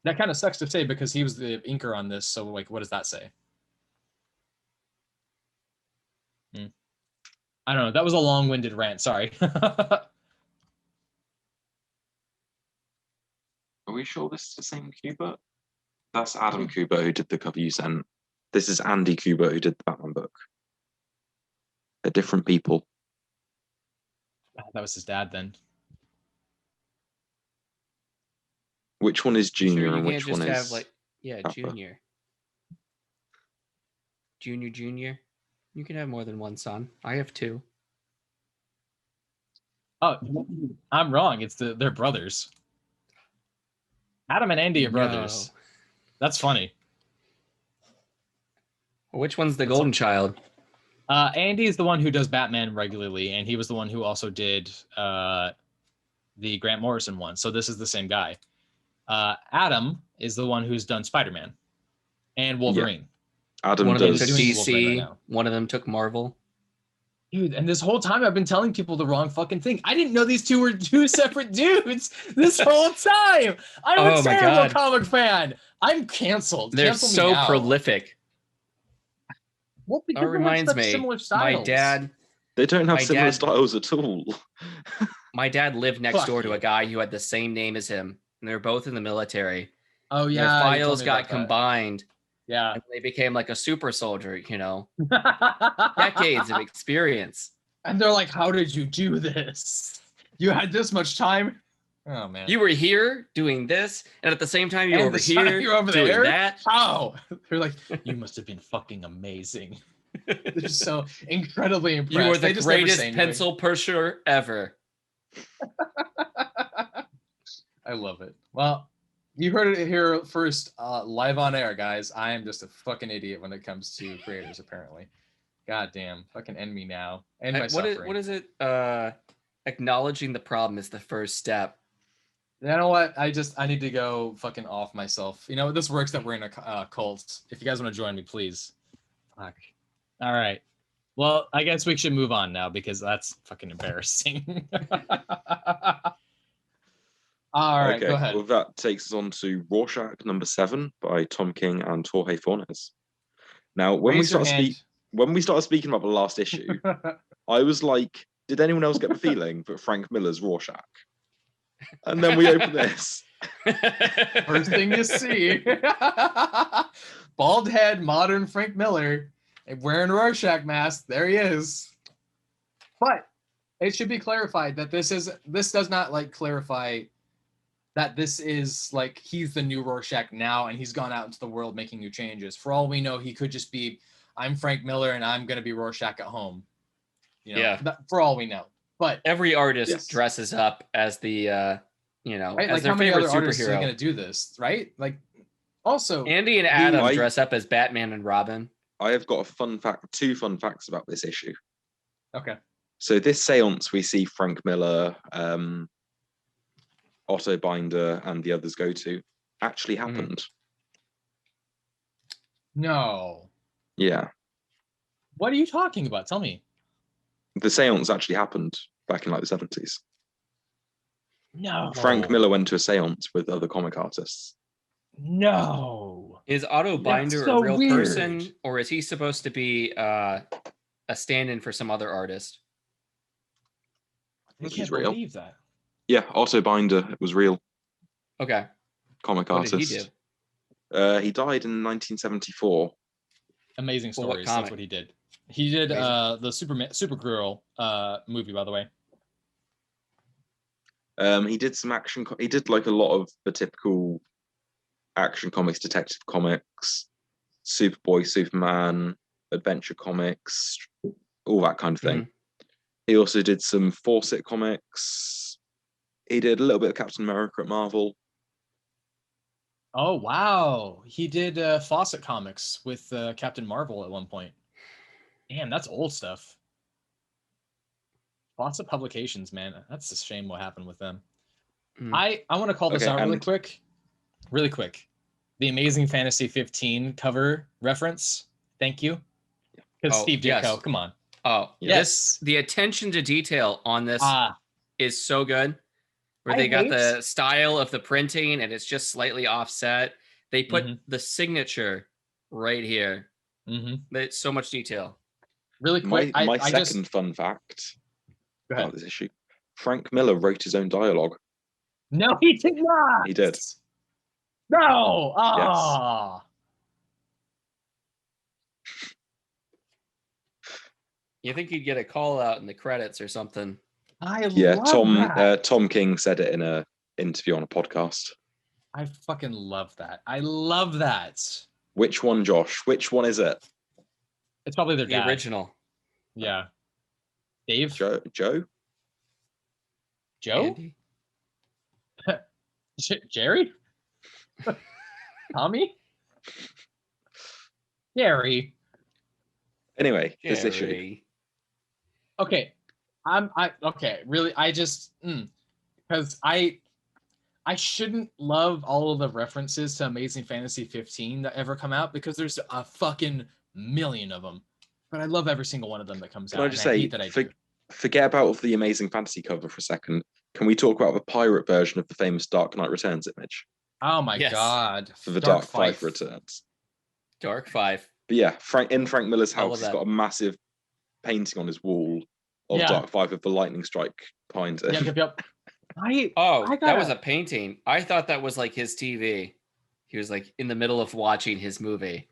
that kind of sucks to say because he was the inker on this. So like, what does that say? I don't know. That was a long-winded rant. Sorry. Are we sure this is the same Kubert? That's Adam Kubert who did the cover you sent. This is Andy Kubert who did the Batman book. They're different people. That was his dad then. Which one is Junior Sure, and which one is... have like, yeah, Papa? Junior. Junior. You can have more than one son. I have 2. Oh, I'm wrong. They're brothers. Adam and Andy are brothers. No. That's funny. Which one's the golden child? Andy is the one who does Batman regularly, and he was the one who also did the Grant Morrison one. So this is the same guy. Adam is the one who's done Spider-Man and Wolverine. Yeah. Adam One of them does... took doing DC. Wolverine right now. One of them took Marvel. Dude, and this whole time I've been telling people the wrong fucking thing. I didn't know these two were 2 separate dudes this whole time. I'm a terrible comic fan. I'm canceled. They're Cancel me so now. prolific. Well, because That they have reminds such me, similar styles. my dad They don't have My similar dad- styles at all. My dad lived next Fuck door to you. a guy who had the same name as him, and they were both in the military. Oh Their yeah, you told files me got about that. combined, Yeah. and they became like a super soldier. Decades of experience. And they're like, "How did you do this? You had this much time." Oh man. You were here doing this, and at the same time you And were over the time here you're over doing there? that. How? They're like, "You must have been fucking amazing." They're just so incredibly impressed. You were They the just never greatest say anything. pencil pusher ever. I love it. Well, you heard it here first, live on air, guys. I am just a fucking idiot when it comes to creators, apparently. God damn. Fucking end me now. End my suffering. What is it? Acknowledging the problem is the first step. You know what? I need to go fucking off myself. You know, this works that we're in a cult. If you guys want to join me, please. Fuck. All right. Well, I guess we should move on now because that's fucking embarrassing. All right, Okay, go ahead. well, that takes us on to Rorschach number 7 by Tom King and Jorge Fornes. Now, when we started speaking about the last issue, I was like, did anyone else get the feeling that Frank Miller's Rorschach? And then we open this. First thing you see. Bald head, modern Frank Miller, wearing a Rorschach mask. There he is. But it should be clarified that this does not like clarify that this is like he's the new Rorschach now and he's gone out into the world making new changes. For all we know, he could just be, I'm Frank Miller and I'm going to be Rorschach at home. You know, Yeah. For all we know. But Every artist Yes. dresses up as the right? as Like their how many favorite other artists are superhero. going to do this, right? Like also Andy and Adam I- dress up as Batman and Robin. I have got two fun facts about this issue. okay. So this seance, we see Frank Miller, Otto Binder, and the others go to, actually happened. No. Yeah. What are you talking about? Tell me. The seance actually happened back in like the 70s. No. Frank Miller went to a seance with other comic artists. No. Is Otto Binder so a real weird. person, or is he supposed to be a stand-in for some other artist? I think can't he's real. believe that. Yeah, Otto Binder was real Okay. comic What artist. did he do? He died in 1974. Amazing Well, what stories. comic? That's what he did. He did Amazing. the Supergirl movie, by the way. He did some action. He did like a lot of the typical action comics, detective comics, Superboy, Superman, adventure comics, all that kind of thing. He also did some Fawcett comics. He did a little bit of Captain America at Marvel. Oh wow, he did Fawcett comics with Captain Marvel at one point. Damn, that's old stuff. Lots of publications, man. That's a shame what happened with them. Mm. I want to call this Okay, out really and- quick. Really quick. The Amazing Fantasy 15 cover reference. Thank you. Because Oh, Steve Ditko, yes. come on. Oh, Yes. the attention to detail on this Ah, is so good. Where I they got hate- the style of the printing and it's just slightly offset. They put Mhm. the signature right here. mhm. It's so much detail. Really My quick. I second just fun fact go ahead. about this issue: Frank Miller wrote his own dialogue. No, he did not. He did. No. Ah. You think you'd get a call out in the credits or something? I Yeah, love that. Tom King said it in a interview on a podcast. I fucking love that. I love that. Which one, Josh? Which one is it? It's probably their The dad. original. Yeah. Dave? Joe? Joe? Andy? Jerry? Tommy? Gary? Anyway, this issue. Jerry. Okay. Really, I just because I shouldn't love all of the references to Amazing Fantasy 15 that ever come out because there's a fucking million of them. But I love every single one of them that comes Can out. I just and I say, hate that I do. forget about the Amazing Fantasy cover for a second. Can we talk about the pirate version of the famous Dark Knight Returns image Oh my Yes. god. for the Dark Fife. Five Returns? Dark 5. But yeah, Frank Miller's All of house, he's that. got a massive painting on his wall of Yeah. Dark Five with the lightning strike behind it. Yep. Oh, I that was gotta- a painting. I thought that was like his TV. He was like in the middle of watching his movie.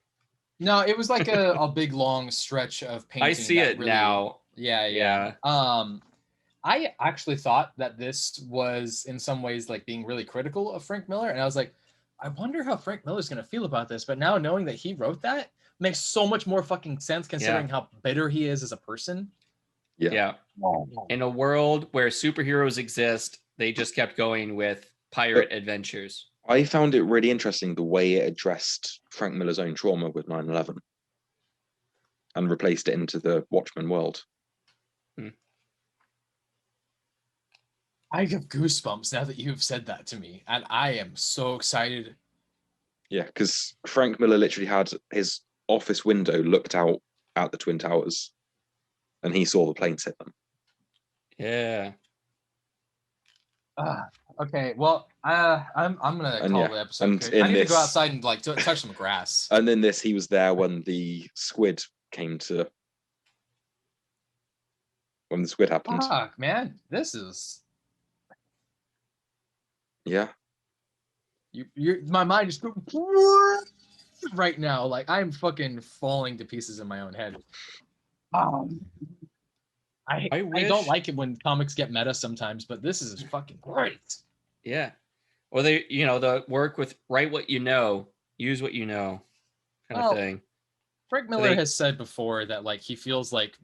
No, it was like a big long stretch of painting. I see that it really- now. Yeah. I actually thought that this was in some ways like being really critical of Frank Miller, and I was like, I wonder how Frank Miller's gonna feel about this. But now knowing that he wrote that makes so much more fucking sense considering how bitter he is as a person. Yeah. In a world where superheroes exist, they just kept going with pirate adventures. I found it really interesting the way it addressed Frank Miller's own trauma with 9/11 and replaced it into the Watchmen world. I have goosebumps now that you've said that to me, and I am so excited. Yeah, because Frank Miller literally had his office window looked out at the Twin Towers, and he saw the planes hit them. Yeah. Okay, well, I'm gonna And call yeah, the episode. and Good. in I need to go this- outside and like touch some grass. And in this, he was there when the squid came to. When the squid happened. Fuck, man, this is Yeah. you. My mind is right now. Like I'm fucking falling to pieces in my own head. I don't wish- like it when comics get meta sometimes, but this is fucking great. Yeah. Or they, the work with write what you know, use what you know kind Well, of thing. Frank Miller They- has said before that like he feels like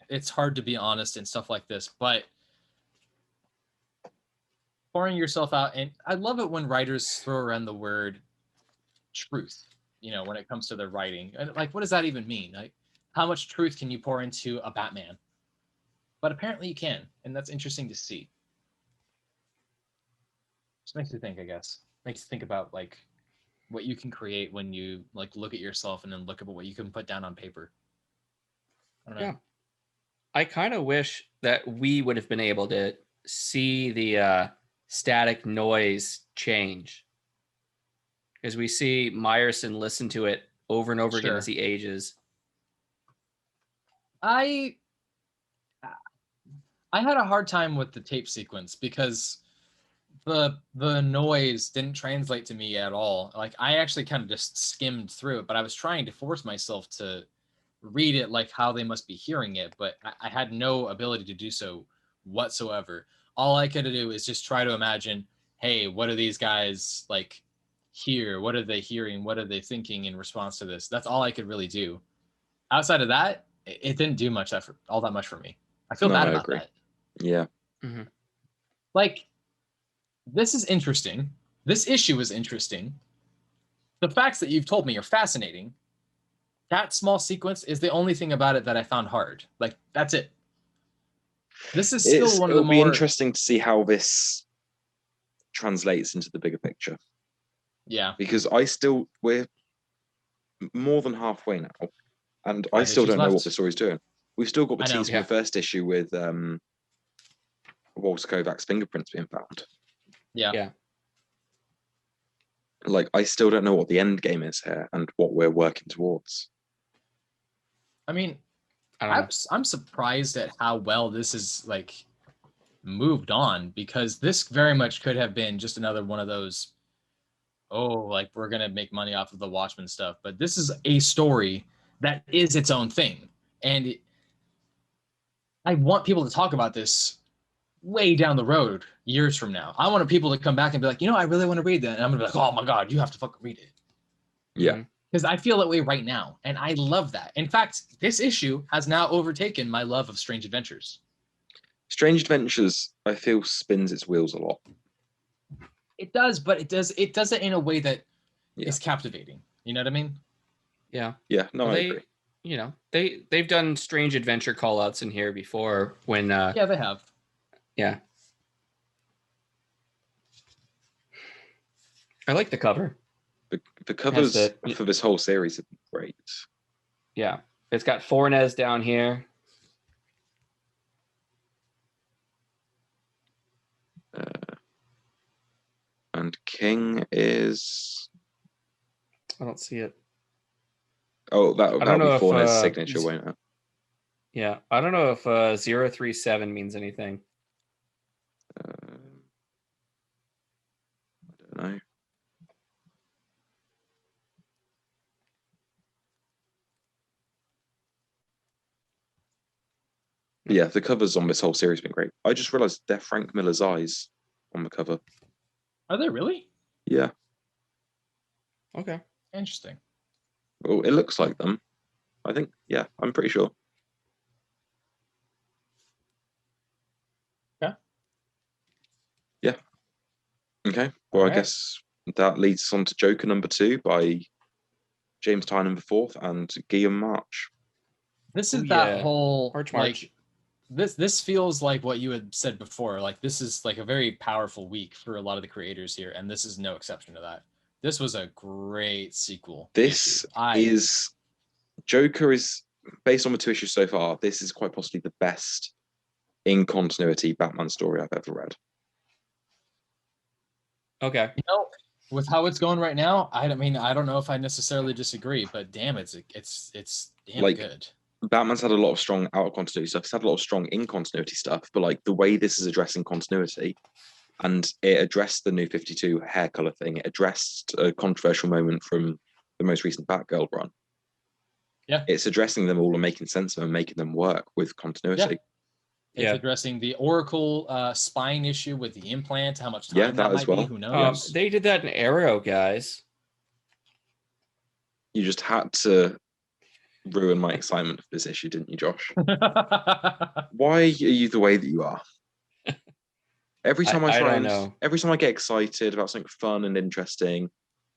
it's hard to be honest and stuff like this, but pouring yourself out, and I love it when writers throw around the word truth, when it comes to their writing. And like, what does that even mean? Like, how much truth can you pour into a Batman? But apparently you can, and that's interesting to see. Just makes you think, I guess. Makes you think about like what you can create when you like look at yourself and then look at what you can put down on paper. I don't know. Yeah. I kind of wish that we would have been able to see the static noise change. As we see Meyerson listen to it over and over again Sure. as he ages. I had a hard time with the tape sequence because the noise didn't translate to me at all. Like I actually kind of just skimmed through it, but I was trying to force myself to read it like how they must be hearing it, but I had no ability to do so whatsoever. All I could do is just try to imagine, hey, what are these guys like hear? What are they hearing? What are they thinking in response to this? That's all I could really do. Outside of that, it didn't do all that much for me. I feel No, bad I about agree. that. Yeah. Like, this is interesting. This issue is interesting. The facts that you've told me are fascinating. That small sequence is the only thing about it that I found hard. Like, that's it. This is still one of the It'll be more interesting to see how this translates into the bigger picture. Yeah. Because we're more than halfway now, and I 5 still don't issues know what left. the story's doing. We've still got the I know, tease from the first issue with Walter Kovac's fingerprints being found. Yeah. Like, I still don't know what the end game is here and what we're working towards. I mean, I don't know. I'm surprised at how well this is like moved on, because this very much could have been just another one of those, like we're gonna make money off of the Watchmen stuff. But this is a story that is its own thing, and I want people to talk about this way down the road, years from now. I want people to come back and be like, I really want to read that, and I'm gonna be like, oh my god, you have to fucking read it. Yeah. Because I feel that way right now, and I love that. In fact, this issue has now overtaken my love of Strange Adventures. Strange Adventures, I feel, spins its wheels a lot. It does, but it does it in a way that is captivating. You know what I mean? Yeah. Yeah, no, I agree. They've done Strange Adventure call-outs in here before when Yeah, they have. Yeah. I like the cover. The covers for this whole series have been great. Yeah. It's got Fornes down here. And King is... I don't see it. Oh, that'll be Fornes' signature, won't it? Yeah. I don't know if 037 means anything. I don't know. Yeah, the covers on this whole series have been great. I just realized they're Frank Miller's eyes on the cover. Are they really? Yeah. Okay. Interesting. Well, it looks like them. I think, yeah, I'm pretty sure. Yeah. Yeah. Okay. Well, I guess that leads us on to Joker #2 by James Tynion IV and Guillem March. This is that whole March. Like, this feels like what you had said before. Like, this is like a very powerful week for a lot of the creators here, and this is no exception to that. This was a great sequel. Joker is, based on the 2 issues so far, this is quite possibly the best in continuity Batman story I've ever read. Okay. With how it's going right now, I don't know if I necessarily disagree, but damn, it's damn like, good. Batman's had a lot of strong out of continuity stuff. It's had a lot of strong in continuity stuff, but like the way this is addressing continuity, and it addressed the New 52 hair color thing. It addressed a controversial moment from the most recent Batgirl run. Yeah, it's addressing them all and making sense of them and making them work with continuity. It's addressing the Oracle spine issue with the implant. How much time that might be? Who knows? They did that in Arrow, guys. You just had to ruin my excitement for this issue, didn't you, Josh? Why are you the way that you are? Every time every time I get excited about something fun and interesting,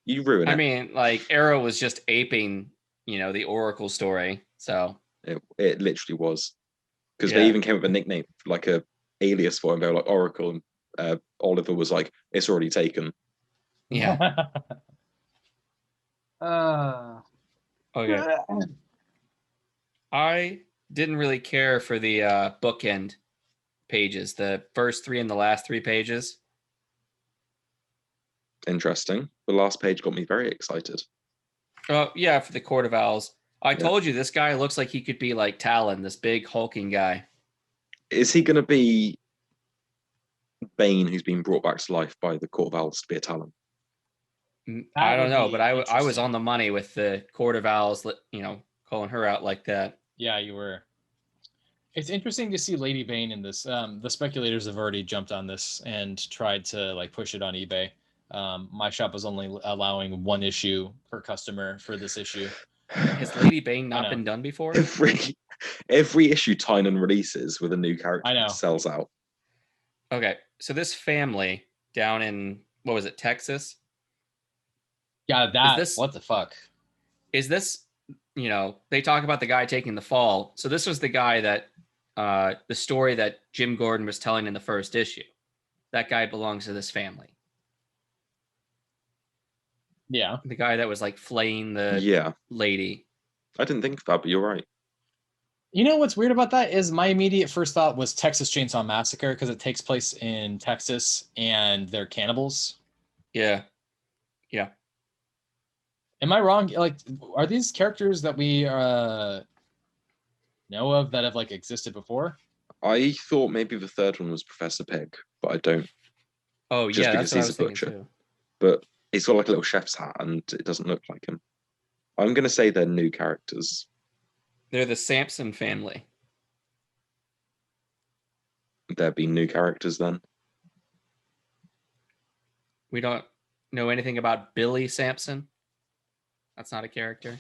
you ruin it. I mean, like, Arrow was just aping, the Oracle story. So it literally was, because they even came up with a nickname, like a alias for him. They were like Oracle, and Oliver was like, "It's already taken." Yeah. Okay. I didn't really care for the bookend pages, the first 3 and the last 3 pages. Interesting. The last page got me very excited. Oh, yeah, for the Court of Owls. I told you this guy looks like he could be like Talon, this big hulking guy. Is he going to be Bane, who's been brought back to life by the Court of Owls to be a Talon? I don't know, but I was on the money with the Court of Owls, calling her out like that. Yeah, you were. It's interesting to see Lady Bane in this. The speculators have already jumped on this and tried to like push it on eBay. My shop was only allowing 1 issue per customer for this issue. Has Lady Bane not been done before? Every issue Tynion releases with a new character sells out. Okay, so this family down in, what was it, Texas? Yeah, what the fuck? Is this, they talk about the guy taking the fall. So this was the guy that the story that Jim Gordon was telling in the first issue. That guy belongs to this family. Yeah. The guy that was like flaying the Yeah, lady. I didn't think of that, but you're right. You know what's weird about that is my immediate first thought was Texas Chainsaw Massacre because it takes place in Texas and they're cannibals. Yeah. Am I wrong? Like, are these characters that we know of that have like existed before? I thought maybe the third one was Professor Pig, but I don't. Oh, Just yeah, because that's what I he's was a thinking butcher. too. But he's got like a little chef's hat, and it doesn't look like him. I'm gonna say they're new characters. They're the Sampson family. There be new characters then. We don't know anything about Billy Sampson. That's not a character.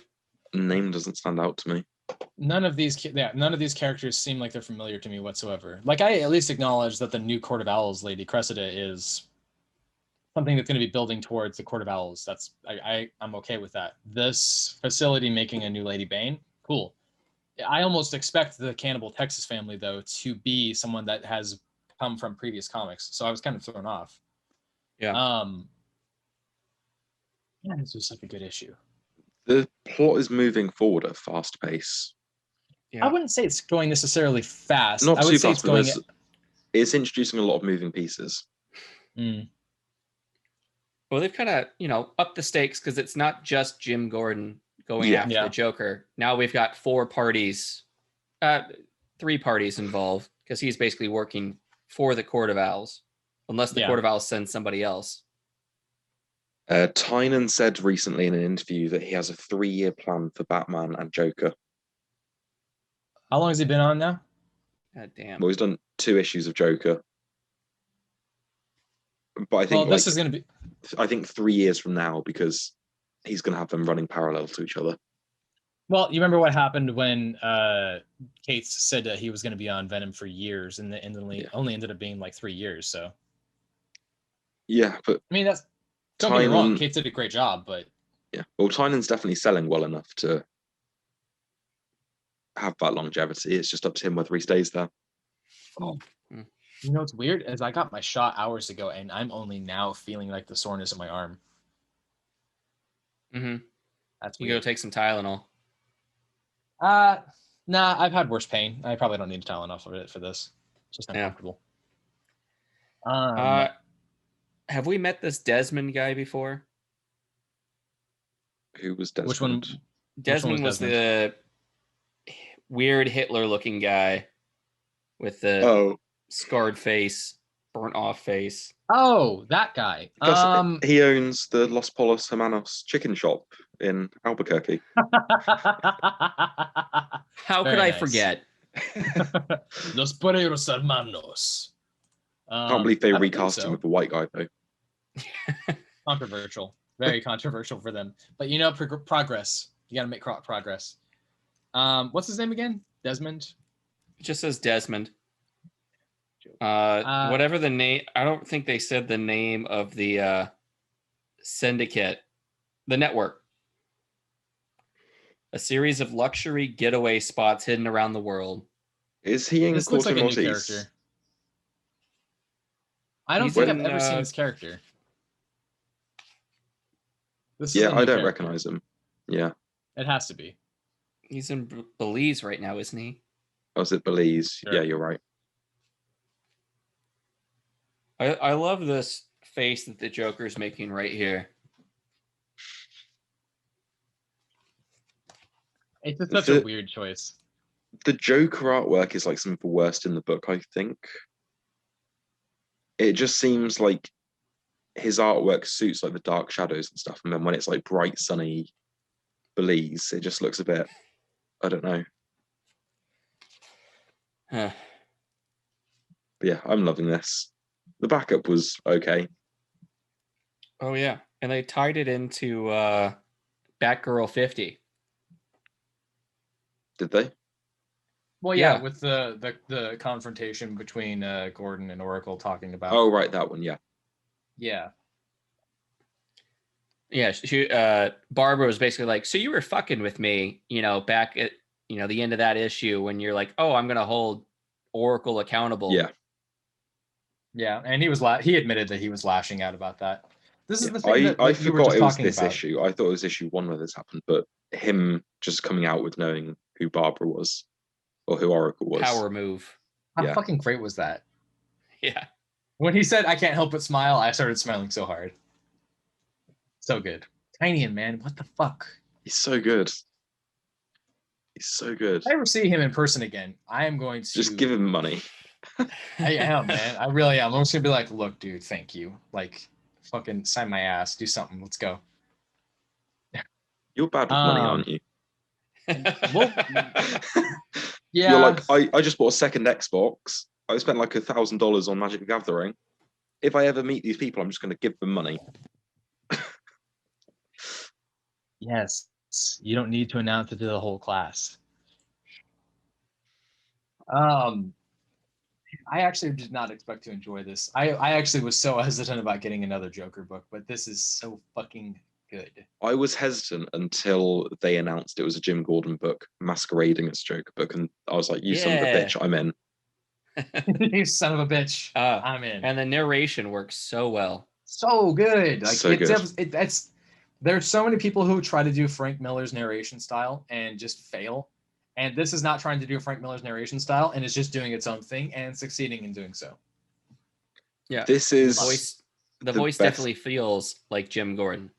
Name doesn't stand out to me. None of these characters seem like they're familiar to me whatsoever. Like, I at least acknowledge that the new Court of Owls lady, Cressida, is something that's going to be building towards the Court of Owls. I'm okay with that. This facility making a new Lady Bane, cool. I almost expect the Cannibal Texas family, though, to be someone that has come from previous comics. So I was kind of thrown off. Yeah. Yeah, this was such a good issue. The plot is moving forward at a fast pace. Yeah. I wouldn't say it's going necessarily fast. Not I too would say fast, it's going. but it's introducing a lot of moving pieces. Well, they've kind of, upped the stakes because it's not just Jim Gordon going Yeah. after the Joker. Now we've got 3 parties involved because he's basically working for the Court of Owls, unless the Court of Owls sends somebody else. Tynion said recently in an interview that he has a 3-year plan for Batman and Joker. How long has he been on now? God damn. Well, he's done 2 issues of Joker. But I think this is going to be. I think 3 years from now, because he's going to have them running parallel to each other. Well, you remember what happened when Cates said that he was going to be on Venom for years, and only ended up being like 3 years. So. Yeah, but I mean, don't get me wrong. Cates did a great job, but yeah, well, Tynion's definitely selling well enough to have that longevity. It's just up to him whether he stays there. You know what's weird is I got my shot hours ago, and I'm only now feeling like the soreness in my arm. Mm-hmm. That's weird. You go take some Tylenol. Nah, I've had worse pain. I probably don't need Tylenol for this. It's just uncomfortable. Have we met this Desmond guy before? Who was Desmond? Which one? Desmond was the weird Hitler-looking guy with the scarred face, burnt-off face. Oh, that guy. He owns the Los Polos Hermanos chicken shop in Albuquerque. How could I forget? Los Polos Hermanos. Can't believe they recast him with a white guy, though. Controversial. Very controversial for them. But progress. You got to make progress. What's his name again? Desmond? It just says Desmond. Whatever the name. I don't think they said the name of the syndicate. The network. A series of luxury getaway spots hidden around the world. Is he in This looks like a new Maltese? character. I don't think I've ever seen this character. I don't recognize him. Yeah. It has to be. He's in Belize right now, isn't he? Oh, is it Belize? Sure. Yeah, you're right. I love this face that the Joker's making right here. It's just such a weird choice. The Joker artwork is like some of the worst in the book, I think. It just seems like his artwork suits like the dark shadows and stuff, and then when it's like bright, sunny Belize, it just looks a bit, I don't know. Huh. But yeah, I'm loving this. The backup was okay. Oh yeah, and they tied it into Batgirl 50. Did they? Well, yeah, with the confrontation between Gordon and Oracle talking about. Oh, right, that one, yeah. Yeah. Yeah, she Barbara was basically like, so you were fucking with me, back at the end of that issue when you're like, oh, I'm gonna hold Oracle accountable. Yeah, and he admitted that he was lashing out about that. This is the thing that I you were forgot just it was talking this about. issue. I thought it was issue 1 where this happened, but him just coming out with knowing who Barbara was or who Oracle was. Power move. How fucking great was that? Yeah. When he said, "I can't help but smile," I started smiling so hard. So good. Tynion, man, what the fuck? He's so good. He's so good. If I ever see him in person again, I am going to just give him money. I am, man. I really am. I'm just gonna be like, look, dude, thank you. Like, fucking sign my ass. Do something. Let's go. You're bad with money, aren't you? Well, yeah. You're like, I just bought a second Xbox. I spent like $1,000 on Magic the Gathering. If I ever meet these people, I'm just going to give them money. Yes. You don't need to announce it to the whole class. I actually did not expect to enjoy this. I actually was so hesitant about getting another Joker book, but this is so fucking good. I was hesitant until they announced it was a Jim Gordon book masquerading as Joker book, and I was like, "You son of a bitch, I'm in." You son of a bitch, I'm in. And the narration works so well. So good. Like so good. There's so many people who try to do Frank Miller's narration style and just fail. And this is not trying to do Frank Miller's narration style, and it's just doing its own thing and succeeding in doing so. Yeah. This is the voice definitely feels like Jim Gordon.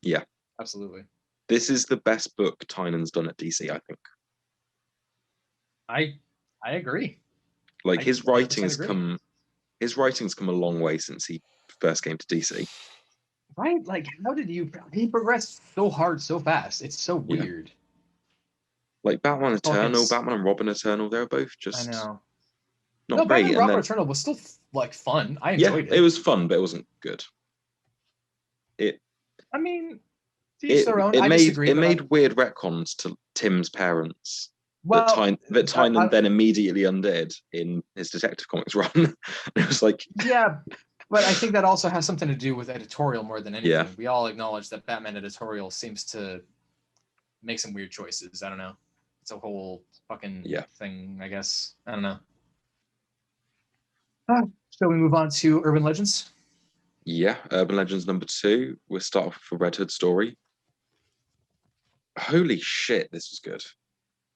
Yeah. Absolutely. This is the best book Tynion's done at DC, I think. I agree. Like his writing's come a long way since he first came to DC. Right? Like, how did he progressed so hard so fast? It's so weird. Like Batman Eternal, Batman and Robin Eternal, they were both just I know. not great. Batman and Robin Eternal was still like fun. I enjoyed it. It was fun, but it wasn't good. I mean, to each their own. I disagree. It made weird retcons to Tim's parents. Well, that Tynion then immediately undid in his Detective Comics run. It was like, yeah, but I think that also has something to do with editorial more than anything. Yeah. We all acknowledge that Batman editorial seems to make some weird choices. I don't know. It's a whole fucking thing, I guess. I don't know. Shall we move on to Urban Legends? Yeah, Urban Legends number 2. We'll start off with a Red Hood story. Holy shit, this was good.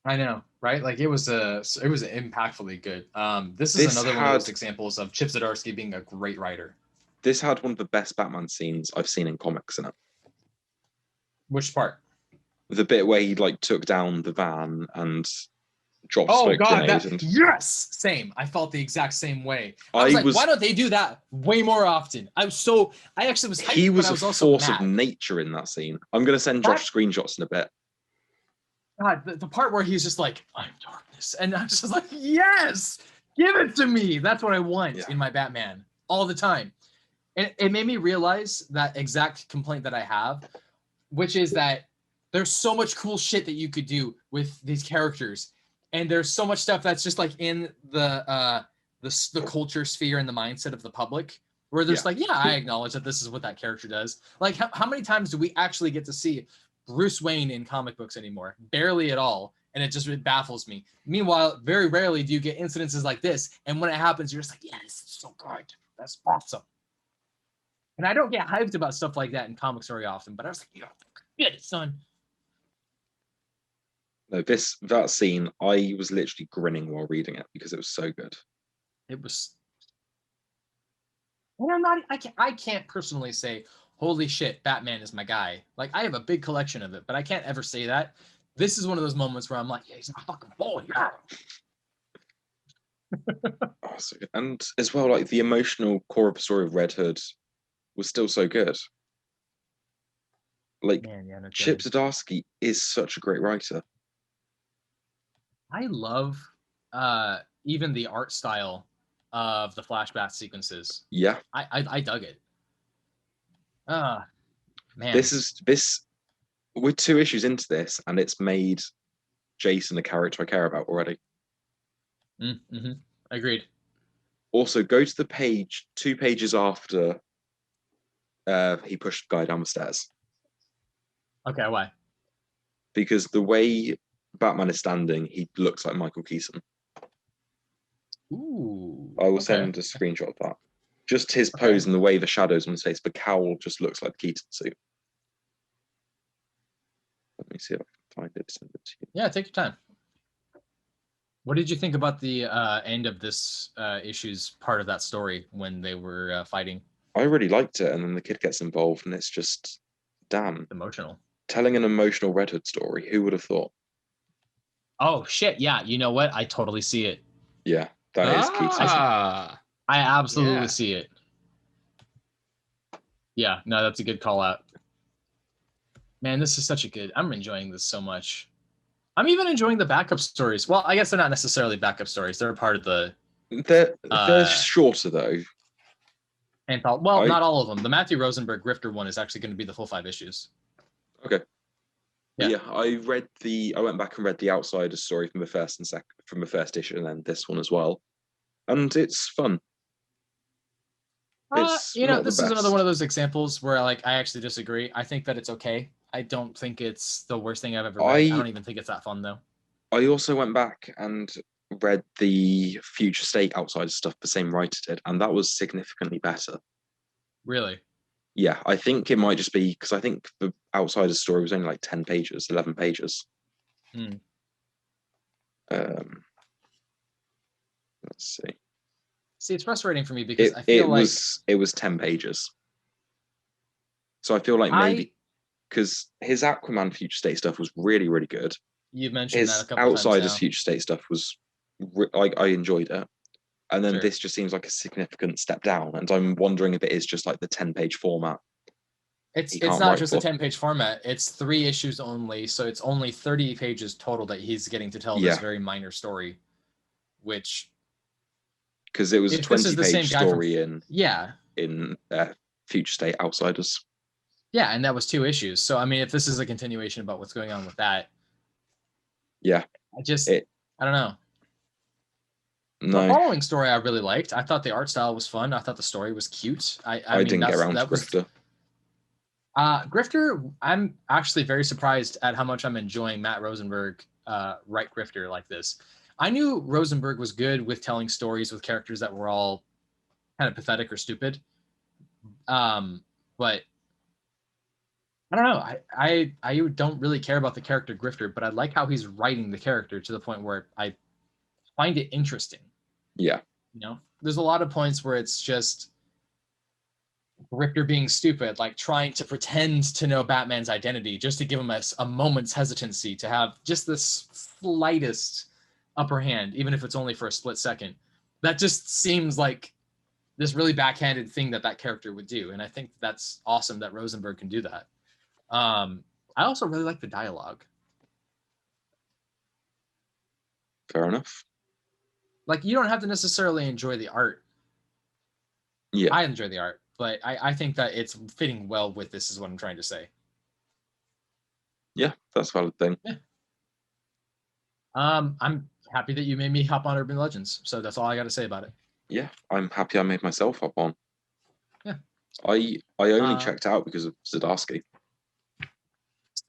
I know, right? Like it was impactfully good. This is another one of those examples of Chip Zdarsky being a great writer. This had one of the best Batman scenes I've seen in comics in it. Which part? The bit where he like took down the van and dropped smoke grenade. Yes, same. I felt the exact same way. I was like, why don't they do that way more often? I actually was hyped, he was but I was a also force mad. of nature in that scene. I'm gonna send Josh screenshots in a bit. God, the part where he's just like, I'm darkness, and I'm just like, yes, give it to me. That's what I want in my Batman all the time. And it made me realize that exact complaint that I have, which is that there's so much cool shit that you could do with these characters, and there's so much stuff that's just like in the culture sphere and the mindset of the public, where there's like, yeah, I acknowledge that this is what that character does. Like, how many times do we actually get to see Bruce Wayne in comic books anymore? Barely at all, and it baffles me. Meanwhile, very rarely do you get incidences like this, and when it happens, you're just like, yeah, this is so good. That's awesome. And I don't get hyped about stuff like that in comics very often, but I was like, yeah, get it, son. No, that scene, I was literally grinning while reading it because it was so good. It was. And I can't personally say, holy shit, Batman is my guy. Like, I have a big collection of it, but I can't ever say that. This is one of those moments where I'm like, yeah, he's my fucking boy, yeah. And as well, like the emotional core of the story of Red Hood was still so good. Like, Chip Zdarsky is such a great writer. I love even the art style of the flashback sequences. Yeah. I dug it. Man. We're 2 issues into this, and it's made Jason a character I care about already. Mm-hmm. Agreed. Also, go to the page 2 pages after he pushed the guy down the stairs. Okay, why? Because the way Batman is standing, he looks like Michael Keaton. Ooh. I will okay. send a screenshot of that. Just his Okay. pose and the way the shadows on his face. The cowl just looks like Keaton suit. Let me see if I can find it. Send it to you. Yeah, take your time. What did you think about the end of this issue's part of that story when they were fighting? I really liked it, and then the kid gets involved, and it's just, damn. Emotional. Telling an emotional Red Hood story. Who would have thought? Oh, shit. Yeah, you know what? I totally see it. Yeah, that is Keaton. Ah, I absolutely Yeah. see it. Yeah, no, that's a good call out. Man, this is such a good... I'm enjoying this so much. I'm even enjoying the backup stories. Well, I guess they're not necessarily backup stories. They're part of the... They're shorter, though. Well, not all of them. The Matthew Rosenberg Grifter one is actually going to be the full 5 issues. Okay. Yeah. I went back and read the Outsiders story from the first issue, and then this one as well, and it's fun. It's not this the is another best. one of those examples where I actually disagree. I think that it's okay. I don't think it's the worst thing I've ever read. I don't even think it's that fun though. I also went back and read the Future State Outsiders stuff the same writer did, and that was significantly better. Really? Yeah, I think it might just be because I think the Outsiders story was only like 10 pages, 11 pages. Let's see. See, it's frustrating for me because I feel like it was 10 pages. So I feel like maybe because his Aquaman Future State stuff was really, really good. You've mentioned that a couple Outsiders times now. Future State stuff was I enjoyed it. And then this just seems like a significant step down. And I'm wondering if it is just like the 10-page format. It's not just a 10-page format. It's 3 issues only. So it's only 30 pages total that he's getting to tell this very minor story. Which... Because it was a 20-page story in Future State Outsiders. Yeah, and that was 2 issues. So, I mean, if this is a continuation about what's going on with that... Yeah. I don't know. No. The following story I really liked. I thought the art style was fun. I thought the story was cute. I mean, didn't get around to Grifter. Grifter, I'm actually very surprised at how much I'm enjoying Matt Rosenberg write Grifter like this. I knew Rosenberg was good with telling stories with characters that were all kind of pathetic or stupid. But I don't know. I don't really care about the character Grifter, but I like how he's writing the character to the point where I find it interesting. Yeah. You know, there's a lot of points where it's just Grifter being stupid, like trying to pretend to know Batman's identity just to give him a moment's hesitancy to have just the slightest upper hand, even if it's only for a split second. That just seems like this really backhanded thing that character would do. And I think that's awesome that Rosenberg can do that. I also really like the dialogue. Fair enough. Like, you don't have to necessarily enjoy the art. Yeah. I enjoy the art, but I think that it's fitting well with this is what I'm trying to say. Yeah, that's a valid thing. Yeah. I'm happy that you made me hop on Urban Legends, so that's all I got to say about it. Yeah, I'm happy I made myself hop on. Yeah. I only checked out because of Zdarsky.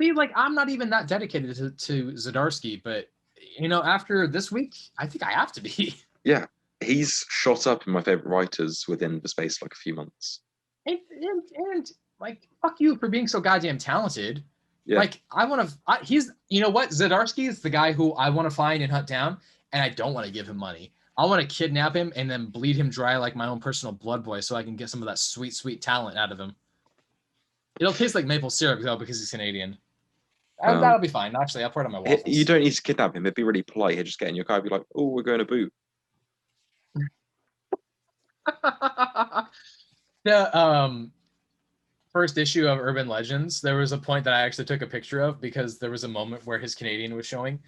See, like, I'm not even that dedicated to Zdarsky, but, you know, after this week, I think I have to be. Yeah, he's shot up in my favorite writers within the space of like a few months. And like, fuck you for being so goddamn talented. Yeah. Like, you know what? Zdarsky is the guy who I want to find and hunt down, and I don't want to give him money. I want to kidnap him and then bleed him dry like my own personal blood boy so I can get some of that sweet, sweet talent out of him. It'll taste like maple syrup, though, because he's Canadian. That'll be fine. Actually, I'll put it on my waffles. You don't need to kidnap him. It'd be really polite. He'd just get in your car and be like, oh, we're going to boot. The first issue of Urban Legends, there was a point that I actually took a picture of because there was a moment where his Canadian was showing.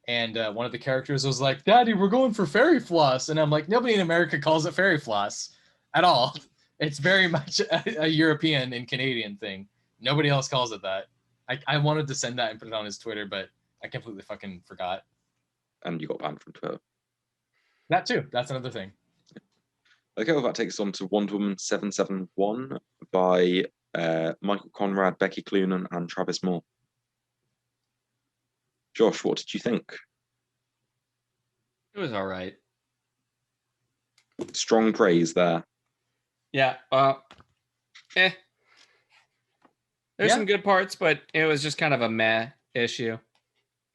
And one of the characters was like, Daddy, we're going for fairy floss. And I'm like, nobody in America calls it fairy floss at all. It's very much a European and Canadian thing. Nobody else calls it that. I wanted to send that and put it on his Twitter, but I completely fucking forgot. And you got banned from Twitter. That too. That's another thing. Okay, well, that takes us on to Wonder Woman 771 by Michael Conrad, Becky Cloonan, and Travis Moore. Josh, what did you think? It was all right. Strong praise there. Yeah. There's some good parts, but it was just kind of a meh issue.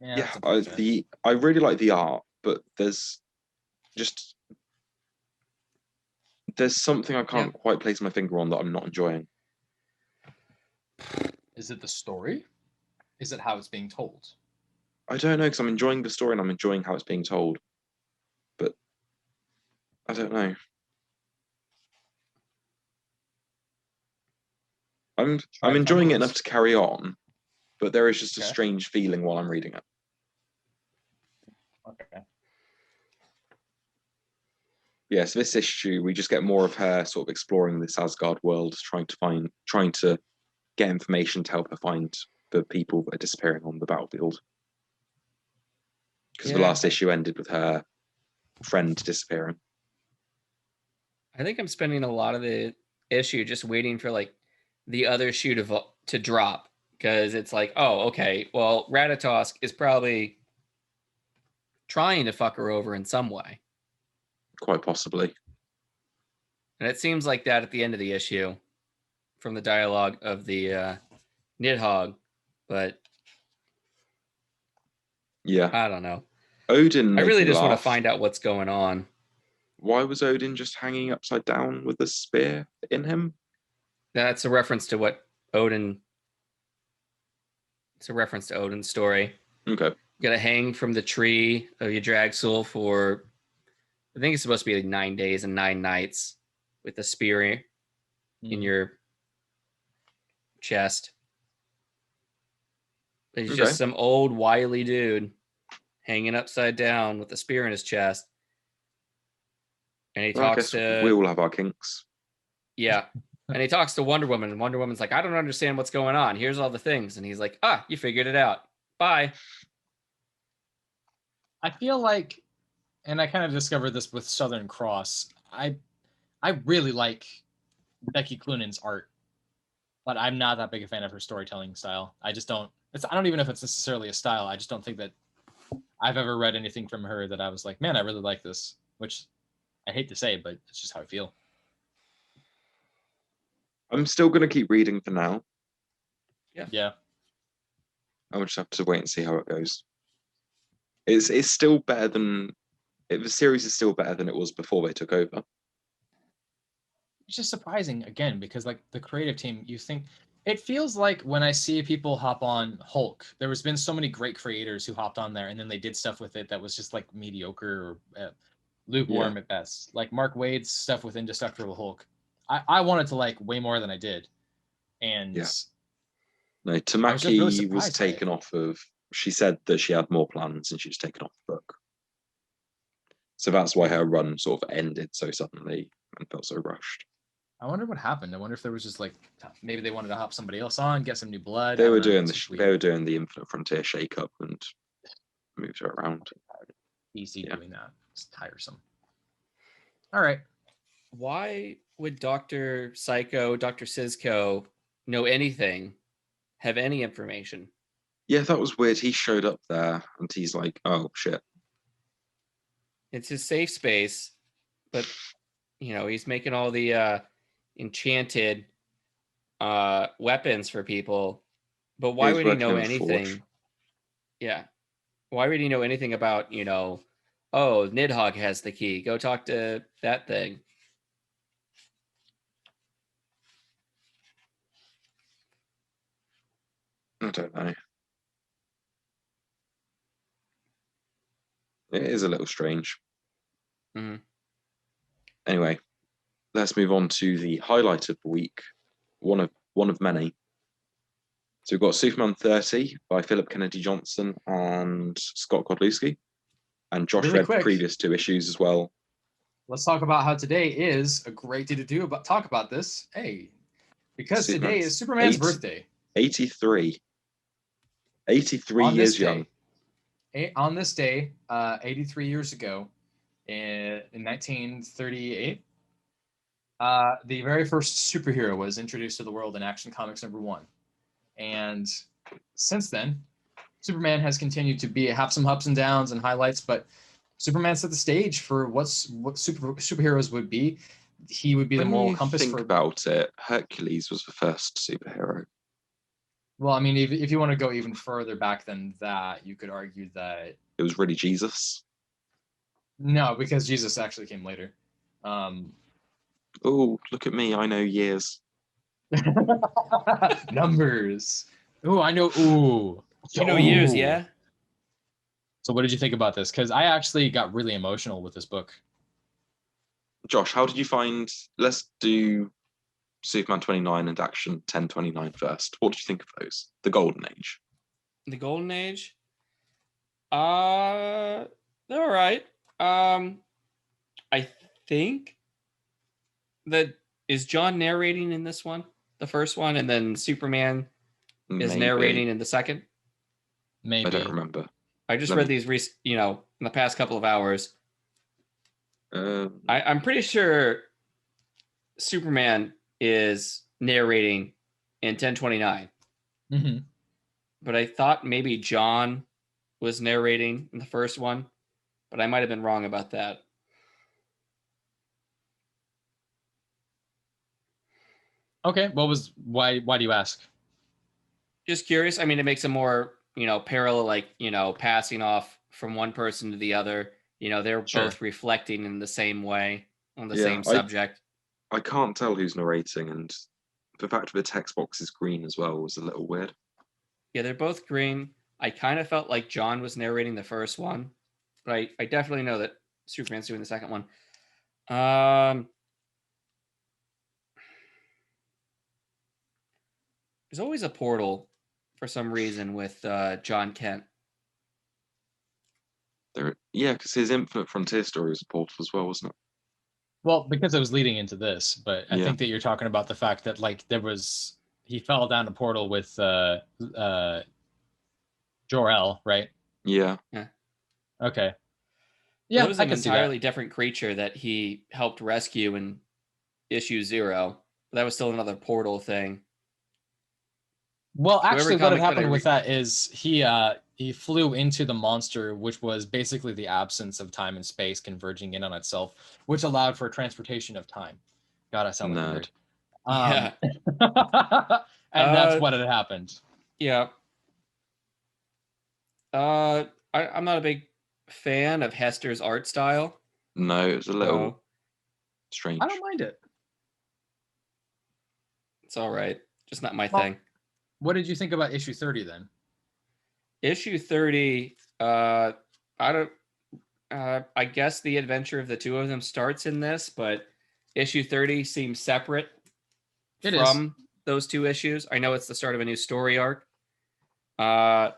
Yeah, I really like the art, but there's something I can't quite place my finger on that I'm not enjoying. Is it the story? Is it how it's being told? I don't know, because I'm enjoying the story and I'm enjoying how it's being told. But I don't know. I'm enjoying it enough to carry on, but there is just a strange feeling while I'm reading it. Okay. Yes, this issue we just get more of her sort of exploring this Asgard world, trying to get information to help her find the people that are disappearing on the battlefield. Because the last issue ended with her friend disappearing. I think I'm spending a lot of the issue just waiting for like the other shoe to drop, because it's like, oh, okay, well, Ratatosk is probably trying to fuck her over in some way. Quite possibly. And it seems like that at the end of the issue from the dialogue of the Nidhogg, but yeah, I don't know. Odin. I really just want to find out what's going on. Why was Odin just hanging upside down with a spear in him? That's a reference to what Odin. It's a reference to Odin's story. Okay. You gotta hang from the tree of Yggdrasil for, I think it's supposed to be like 9 days and 9 nights with the spear in your chest. He's just some old wily dude hanging upside down with a spear in his chest. And he talks to... We all have our kinks. Yeah. And he talks to Wonder Woman, and Wonder Woman's like, I don't understand what's going on. Here's all the things. And he's like, you figured it out. Bye. I feel like, and I kind of discovered this with Southern Cross, I really like Becky Cloonan's art, but I'm not that big a fan of her storytelling style. I just don't, I don't even know if it's necessarily a style. I just don't think that I've ever read anything from her that I was like, man, I really like this, which I hate to say, but it's just how I feel. I'm still going to keep reading for now. Yeah. I'll just have to wait and see how it goes. It's still better than... the series is still better than it was before they took over. It's just surprising, again, because like the creative team, you think... It feels like when I see people hop on Hulk, there has been so many great creators who hopped on there and then they did stuff with it that was just like mediocre or lukewarm at best. Like Mark Waid's stuff with Indestructible Hulk. I wanted to like way more than I did. And no, Tamaki was taken off of... She said that she had more plans and she was taken off the book. So that's why her run sort of ended so suddenly and felt so rushed. I wonder what happened. I wonder if there was just like, maybe they wanted to hop somebody else on, get some new blood. They were doing the Infinite Frontier shake-up and moved her around. DC doing that. It's tiresome. All right. Why would Dr. Psycho, Dr. Sisko know anything, have any information? Yeah, that was weird. He showed up there and he's like, oh, shit. It's his safe space, but, he's making all the enchanted weapons for people. But why would he know anything? Forge. Yeah. Why would he know anything about, Nidhogg has the key. Go talk to that thing. I don't know. It is a little strange. Mm-hmm. Anyway, let's move on to the highlight of the week. One of many. So we've got Superman 30 by Philip Kennedy Johnson and Scott Godlewski. And Josh read the previous 2 issues as well. Let's talk about how today is a great day to talk about this. Hey, because today is Superman's birthday. 83. 83 years young. On this day, 83 years ago, in 1938, the very first superhero was introduced to the world in Action Comics #1. And since then, Superman has continued to have some ups and downs and highlights, but Superman set the stage for what superheroes would be. He would be the moral compass. Think about it. Hercules was the first superhero. Well, I mean, if you want to go even further back than that, you could argue that it was really Jesus. No, because Jesus actually came later. Oh, look at me! I know years. Numbers. Oh, I know. Ooh, you know years, yeah. So, what did you think about this? Because I actually got really emotional with this book. Josh, how did you find? Let's do Superman 29 and Action 1029 first. What did you think of those? The Golden Age. The Golden Age. They're all right. I think that is John narrating in this one, the first one, and then Superman is narrating in the second. Maybe I don't remember. I just read these, in the past couple of hours. I'm pretty sure Superman is narrating in 1029. Mm-hmm. But I thought maybe John was narrating in the first one, but I might have been wrong about that. Okay, why do you ask? Just curious. I mean, it makes it more, parallel, like, passing off from one person to the other. They're both reflecting in the same way on the same subject. I can't tell who's narrating, and the fact that the text box is green as well was a little weird. Yeah, they're both green. I kind of felt like John was narrating the first one, but I definitely know that Superman's doing the second one. There's always a portal for some reason with John Kent. Because his Infinite Frontier story was a portal as well, wasn't it? Well, because it was leading into this, but I think that you're talking about the fact that he fell down a portal with Jor-El, right? Yeah. Okay. Yeah, it was an entirely different creature that he helped rescue in issue 0. That was still another portal thing. Well, actually, what had happened with that is he flew into the monster, which was basically the absence of time and space converging in on itself, which allowed for transportation of time. God, I sound like a nerd. Yeah. And that's what had happened. Yeah. I'm not a big fan of Hester's art style. No, it was a little strange. I don't mind it. It's all right. Just not my thing. What did you think about issue 30 then? Issue 30, I guess the adventure of the two of them starts in this, but issue 30 seems separate from those two issues. I know it's the start of a new story arc. I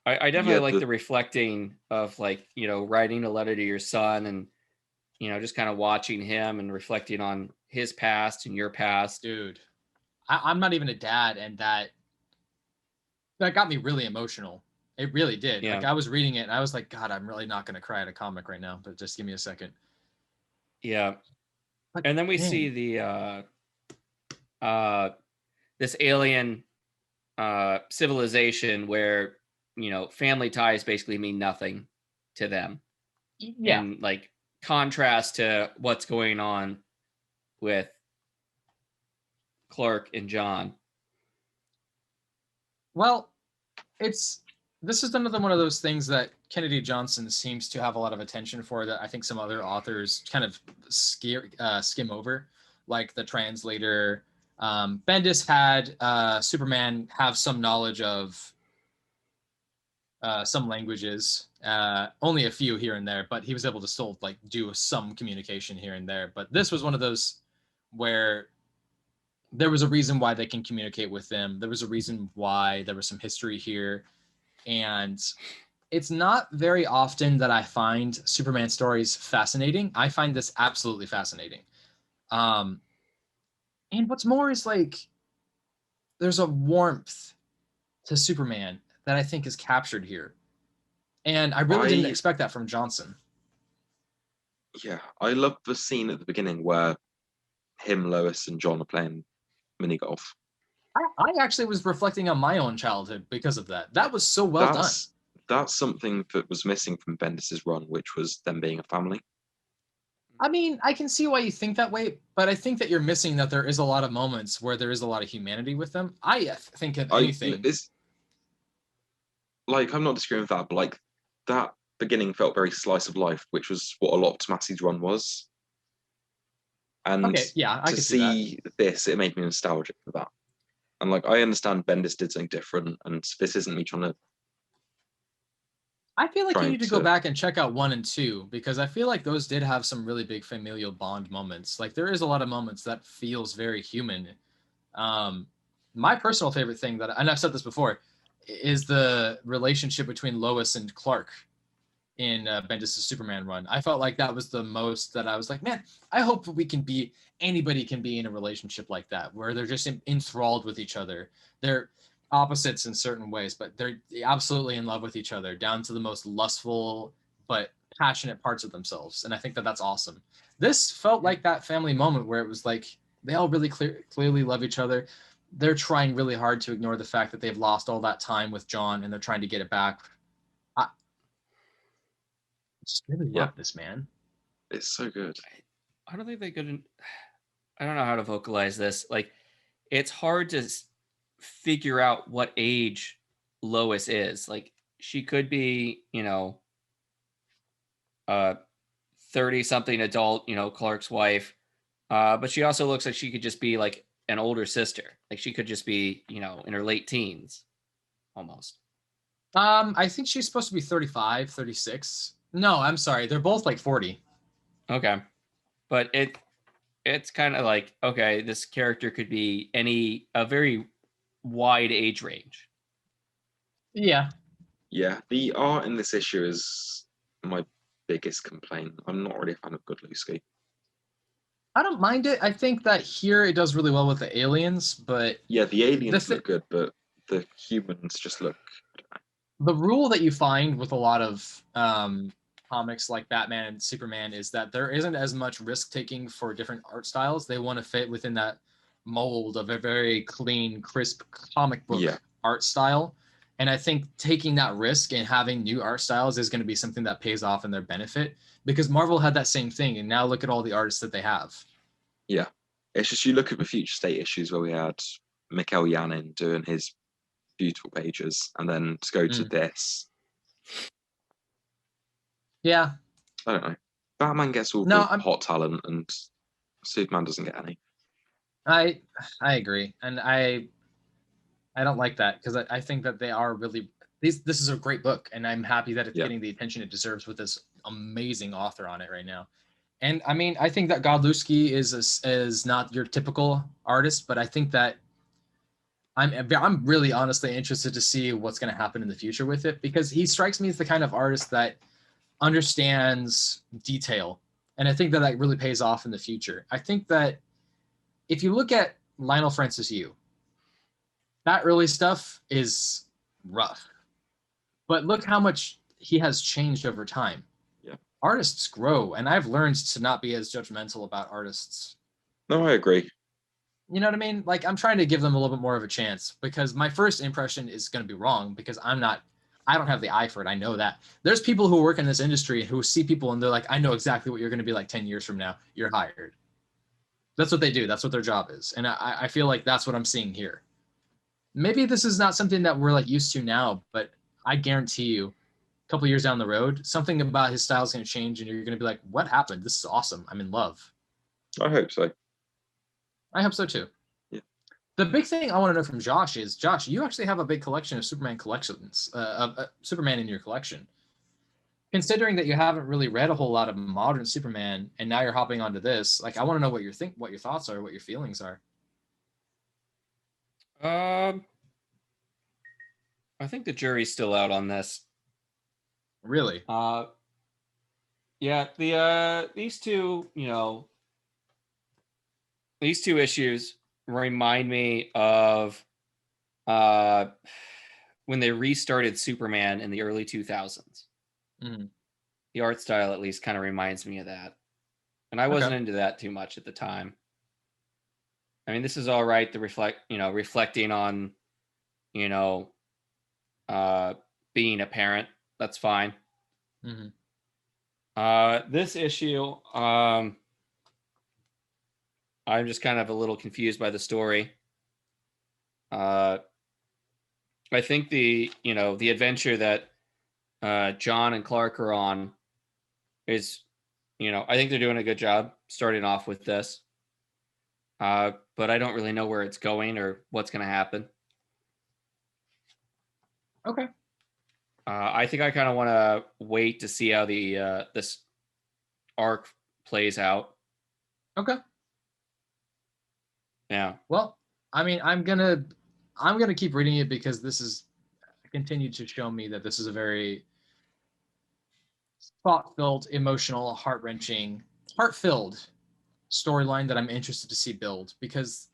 definitely like the reflecting of, like, writing a letter to your son and, just kind of watching him and reflecting on his past and your past. Dude, I'm not even a dad, and that got me really emotional. It really did. Yeah. Like, I was reading it and I was like, God, I'm really not going to cry at a comic right now, but just give me a second. Yeah. And then we see this alien civilization where, family ties basically mean nothing to them. Yeah. And, like, contrast to what's going on with Clark and John. Well, this is another one of those things that Kennedy Johnson seems to have a lot of attention for that I think some other authors kind of skim over, like the translator. Bendis had Superman have some knowledge of some languages, only a few here and there, but he was able to still, like, do some communication here and there. But this was one of those where there was a reason why they can communicate with them. There was a reason why there was some history here. And it's not very often that I find Superman stories fascinating. I find this absolutely fascinating. And what's more is, like, there's a warmth to Superman that I think is captured here. And I really didn't expect that from Johnson. Yeah, I love the scene at the beginning where him, Lois, and John are playing mini golf. I actually was reflecting on my own childhood because of that. That was so well done. that's something that was missing from Bendis's run, which was them being a family. I mean, I can see why you think that way, but I think that you're missing that there is a lot of moments where there is a lot of humanity with them. I think of anything. I'm not disagreeing with that, but like that beginning felt very slice of life, which was what a lot of Tomasi's run was. And okay, yeah, I to can see this, it made me nostalgic for that. And like I understand Bendis did something different, and this isn't me trying to. I feel like you need to go back and check out 1 and 2 because I feel like those did have some really big familial bond moments. Like there is a lot of moments that feels very human. My personal favorite thing that, and I've said this before, is the relationship between Lois and Clark in Bendis' Superman run. I felt like that was the most that I was like, man, I hope anybody can be in a relationship like that where they're just enthralled with each other. They're opposites in certain ways, but they're absolutely in love with each other down to the most lustful but passionate parts of themselves. And I think that that's awesome. This felt like that family moment where it was like they all really clearly love each other. They're trying really hard to ignore the fact that they've lost all that time with John and they're trying to get it back. I just really love this, man. It's so good. I don't think they couldn't. I don't know how to vocalize this. Like, it's hard to figure out what age Lois is. Like, she could be, 30-something adult, Clark's wife. But she also looks like she could just be like an older sister. Like she could just be, in her late teens almost. I think she's supposed to be 35, 36. No, I'm sorry. They're both like 40. Okay. But it's kind of like, okay, this character could be a very wide age range. Yeah. Yeah. The art in this issue is my biggest complaint. I'm not really a fan of Godlewski. I don't mind it. I think that here it does really well with the aliens, but yeah, the aliens look good, but the humans just look. The rule that you find with a lot of comics like Batman and Superman is that there isn't as much risk taking for different art styles. They want to fit within that mold of a very clean, crisp comic book art style. And I think taking that risk and having new art styles is going to be something that pays off in their benefit because Marvel had that same thing. And now look at all the artists that they have. Yeah. It's just you look at the Future State issues where we had Mikhail Yanin doing his beautiful pages and then to go to this. Yeah. I don't know. Batman gets all the hot talent and Superman doesn't get any. I agree. And I don't like that because I think that they are really this is a great book and I'm happy that it's getting the attention it deserves with this amazing author on it right now. And I mean, I think that Godlewski is not your typical artist, but I think that I'm really honestly interested to see what's going to happen in the future with it because he strikes me as the kind of artist that understands detail. And I think that that really pays off in the future. I think that if you look at Lionel Francis Yu, that early stuff is rough. But look how much he has changed over time. Yeah. Artists grow, and I've learned to not be as judgmental about artists. No, I agree. You know what I mean? Like, I'm trying to give them a little bit more of a chance because my first impression is going to be wrong because I don't have the eye for it. I know that. There's people who work in this industry who see people and they're like, I know exactly what you're going to be like 10 years from now. You're hired. That's what they do. That's what their job is. And I feel like that's what I'm seeing here. Maybe this is not something that we're like used to now, but I guarantee you a couple years down the road, something about his style is going to change and you're going to be like, what happened? This is awesome. I'm in love. I hope so. I hope so too. Yeah. The big thing I want to know from Josh is, Josh, you actually have a big collection of Superman collections, of Superman in your collection. Considering that you haven't really read a whole lot of modern Superman, and now you're hopping onto this, like I want to know what your thoughts are, what your feelings are. I think the jury's still out on this. Really? Yeah. These two issues remind me of when they restarted Superman in the early 2000s. Mm-hmm. The art style at least kind of reminds me of that. And I wasn't into that too much at the time. I mean, this is all right to reflecting on, being a parent That's fine. Mm-hmm. This issue, I'm just kind of a little confused by the story. I think the adventure that John and Clark are on is, I think they're doing a good job starting off with this. But I don't really know where it's going or what's going to happen. Okay. I think I kind of want to wait to see how the this arc plays out. Okay. Yeah. Well, I mean, I'm gonna keep reading it because this is continued to show me that this is a very thought-filled, emotional, heart-wrenching, heart-filled storyline that I'm interested to see build, because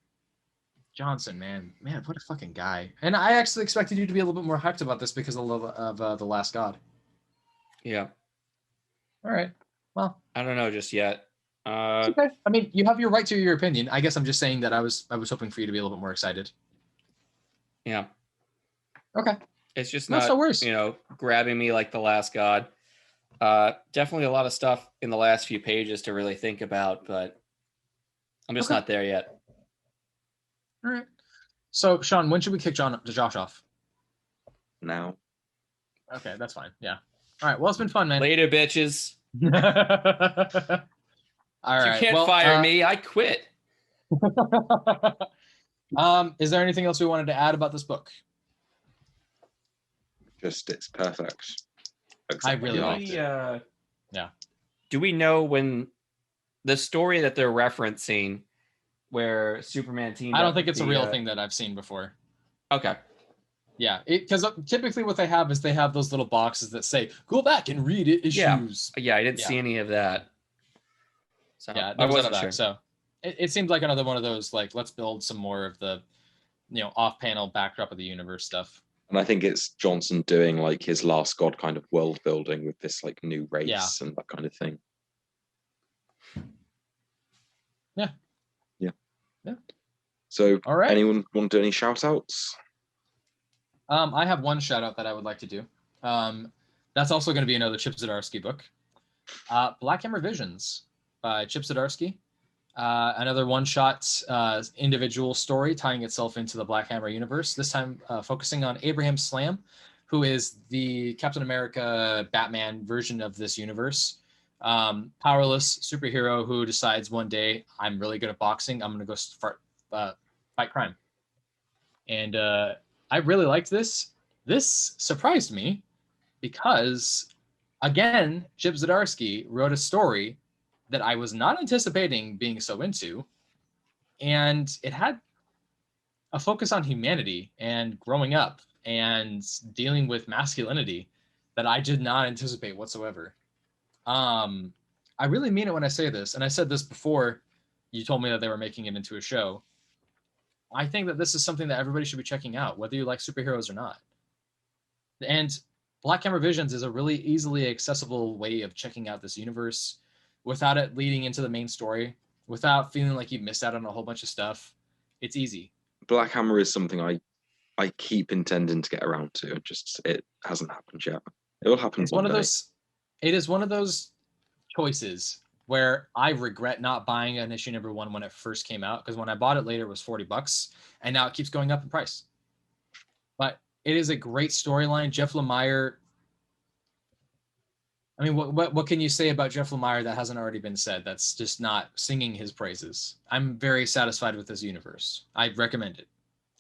Johnson, man, what a fucking guy. And I actually expected you to be a little bit more hyped about this because of The Last God. Yeah. All right. Well, I don't know just yet. It's okay. I mean, you have your right to your opinion. I guess I'm just saying that I was hoping for you to be a little bit more excited. Yeah. Okay. It's just Not not, so worse. grabbing me like The Last God. Definitely a lot of stuff in the last few pages to really think about, but I'm just not there yet. All right. So, Sean, when should we kick Josh off? Now. Okay, that's fine. Yeah. All right. Well, it's been fun, man. Later, bitches. All right. You can't fire me. I quit. Is there anything else we wanted to add about this book? Just it's perfect. I really liked it. Yeah. Do we know when the story that they're referencing where Superman teamed I don't up think with it's a real thing that I've seen before. Okay. Yeah, because typically what they have is they have those little boxes that say, go back and read it issues. Yeah, I didn't see any of that. So yeah, I wasn't that. sure. So it seems like another one of those, like, let's build some more of the, off-panel backdrop of the universe stuff. And I think it's Johnson doing like his Last God kind of world building with this like new race and that kind of thing. Yeah. So, all right. Anyone want to do any shout outs? I have one shout out that I would like to do. That's also going to be another Chip Zdarsky book. Black Hammer Visions by Chip Zdarsky. Another one-shot individual story tying itself into the Black Hammer universe, this time focusing on Abraham Slam, who is the Captain America Batman version of this universe. Powerless superhero who decides one day, I'm really good at boxing, I'm going to go fight crime. And I really liked this. This surprised me because, again, Chip Zdarsky wrote a story that I was not anticipating being so into, and it had a focus on humanity and growing up and dealing with masculinity that I did not anticipate whatsoever. I really mean it when I say this, and I said this before you told me that they were making it into a show. I think that this is something that everybody should be checking out, whether you like superheroes or not. And Black Hammer Visions is a really easily accessible way of checking out this universe without it leading into the main story, without feeling like you missed out on a whole bunch of stuff. It's easy. Black Hammer is something I keep intending to get around to. Just it hasn't happened yet. It will happen one day. It is one of those choices where I regret not buying an issue number 1 when it first came out, because when I bought it later it was $40, and now it keeps going up in price. But it is a great storyline. Jeff Lemire. I mean, what can you say about Jeff Lemire that hasn't already been said? That's just not singing his praises. I'm very satisfied with this universe. I recommend it.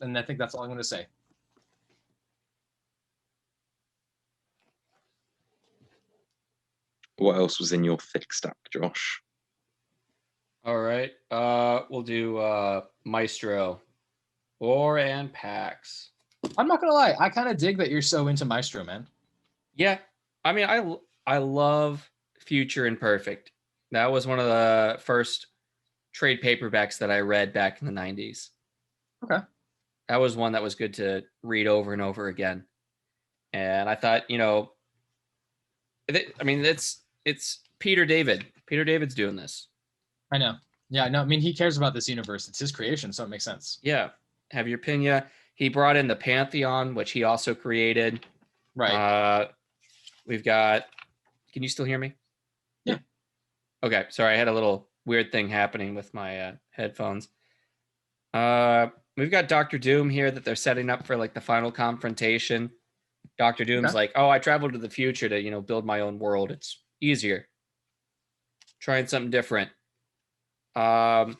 And I think that's all I'm going to say. What else was in your thick stack, Josh? All right. We'll do Maestro. War and Pax. I'm not going to lie. I kind of dig that you're so into Maestro, man. Yeah. I mean, I love Future Imperfect. That was one of the first trade paperbacks that I read back in the 90s. Okay. That was one that was good to read over and over again. And I thought, I mean, it's Peter David. Peter David's doing this. I know. Yeah, no, I mean, he cares about this universe. It's his creation, so it makes sense. Yeah. Javier Pena. He brought in the Pantheon, which he also created. Right. We've got. Can you still hear me? Yeah. Okay. Sorry, I had a little weird thing happening with my headphones. We've got Doctor Doom here that they're setting up for like the final confrontation. Doctor Doom's like, "Oh, I traveled to the future to build my own world. It's easier. Trying something different." The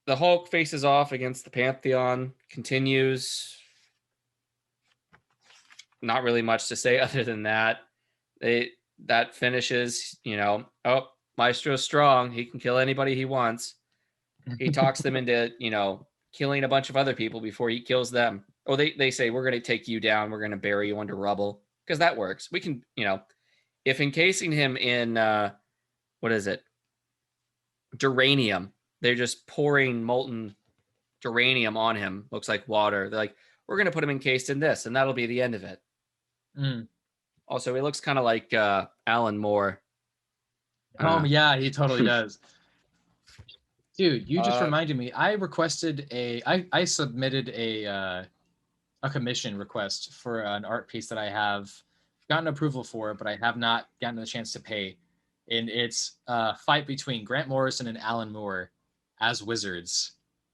Hulk faces off against the Pantheon. Continues. Not really much to say other than that. That finishes, oh, Maestro's strong. He can kill anybody he wants. He talks them into, killing a bunch of other people before he kills them. Oh, they say, we're going to take you down. We're going to bury you under rubble. Because that works. We can, if encasing him in, what is it? Duranium. They're just pouring molten duranium on him. Looks like water. They're like, we're going to put him encased in this, and that'll be the end of it. Mm. Also, he looks kind of like Alan Moore. Yeah, he totally does. Dude, you just reminded me. I requested I submitted a commission request for an art piece that I have gotten approval for, but I have not gotten the chance to pay. And it's a fight between Grant Morrison and Alan Moore as wizards,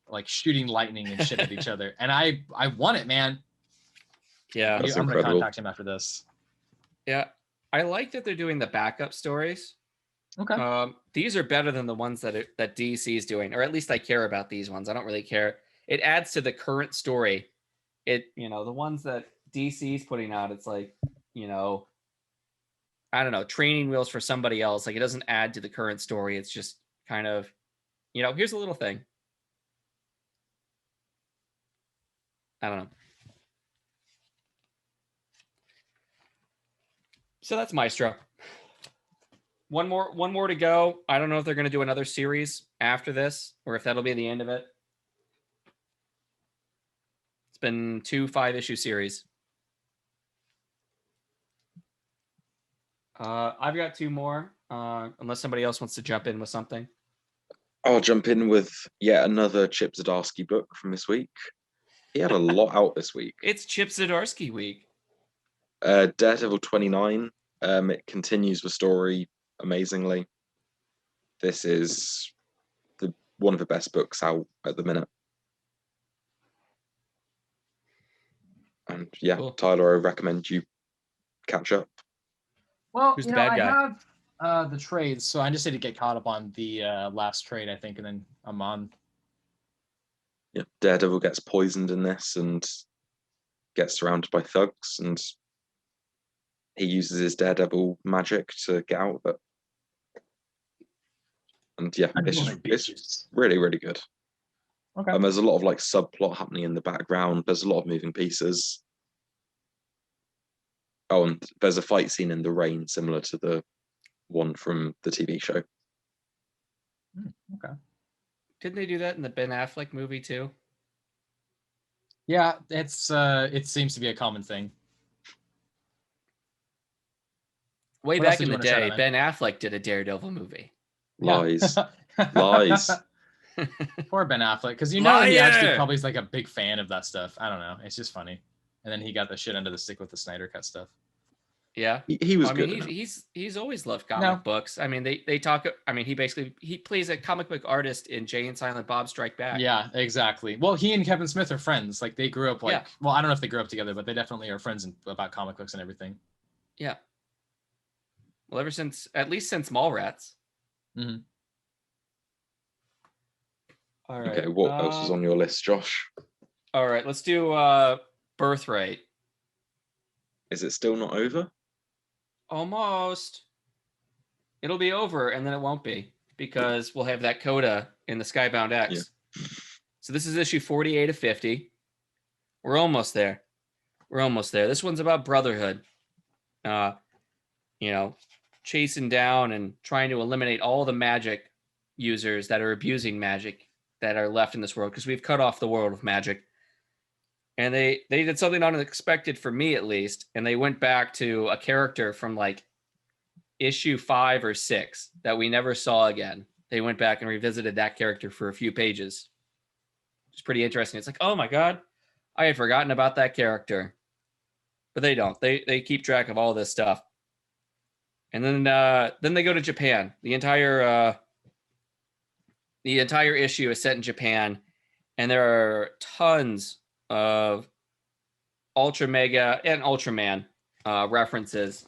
like shooting lightning and shit at each other. And I want it, man. Yeah, that's I'm incredible. gonna contact him after this. Yeah, I like that they're doing the backup stories. Okay. These are better than the ones that DC is doing, or at least I care about these ones. I don't really care. It adds to the current story. The ones that DC is putting out, it's like, I don't know, training wheels for somebody else. Like, it doesn't add to the current story. It's just kind of, here's a little thing. I don't know. So that's Maestro. One more to go. I don't know if they're going to do another series after this or if that'll be the end of it. It's been 2 5-issue series. I've got 2 more, unless somebody else wants to jump in with something. I'll jump in with yet another Chip Zdarsky book from this week. He had a lot out this week. It's Chip Zdarsky week. Daredevil 29. It continues the story amazingly. This is one of the best books out at the minute. And yeah, cool. Tyler, I recommend you catch up. Well, Who's the bad guy? I have the trades, so I just need to get caught up on the last trade, I think, and then I'm on. Yeah, Daredevil gets poisoned in this and gets surrounded by thugs, and he uses his Daredevil magic to get out of it. And yeah, it's really, really good. Okay. There's a lot of like subplot happening in the background. There's a lot of moving pieces. Oh, and there's a fight scene in the rain similar to the one from the TV show. Okay. Didn't they do that in the Ben Affleck movie too? Yeah, it seems to be a common thing. Way back in the day, Ben Affleck did a Daredevil movie. Lies. Lies. Poor Ben Affleck, because he actually probably is like a big fan of that stuff. I don't know. It's just funny. And then he got the shit under the stick with the Snyder Cut stuff. Yeah, he was good. He's always loved comic books. I mean, they talk. I mean, he plays a comic book artist in Jay and Silent Bob Strike Back. Yeah, exactly. Well, he and Kevin Smith are friends. Like they grew up well, I don't know if they grew up together, but they definitely are friends about comic books and everything. Yeah. Well, at least since Mallrats. Mm-hmm. All right. Okay, what else is on your list, Josh? All right, let's do Birthright. Is it still not over? Almost. It'll be over, and then it won't be, because we'll have that coda in the Skybound X. Yeah. So this is issue 48 of 50. We're almost there. This one's about brotherhood. Chasing down and trying to eliminate all the magic users that are abusing magic that are left in this world, because we've cut off the world of magic. And they did something unexpected for me, at least. And they went back to a character from like issue 5 or 6 that we never saw again. They went back and revisited that character for a few pages. It's pretty interesting. It's like, oh my God, I had forgotten about that character. But they don't. They keep track of all this stuff. And then they go to Japan. The entire issue is set in Japan, and there are tons of Ultra Mega and Ultraman references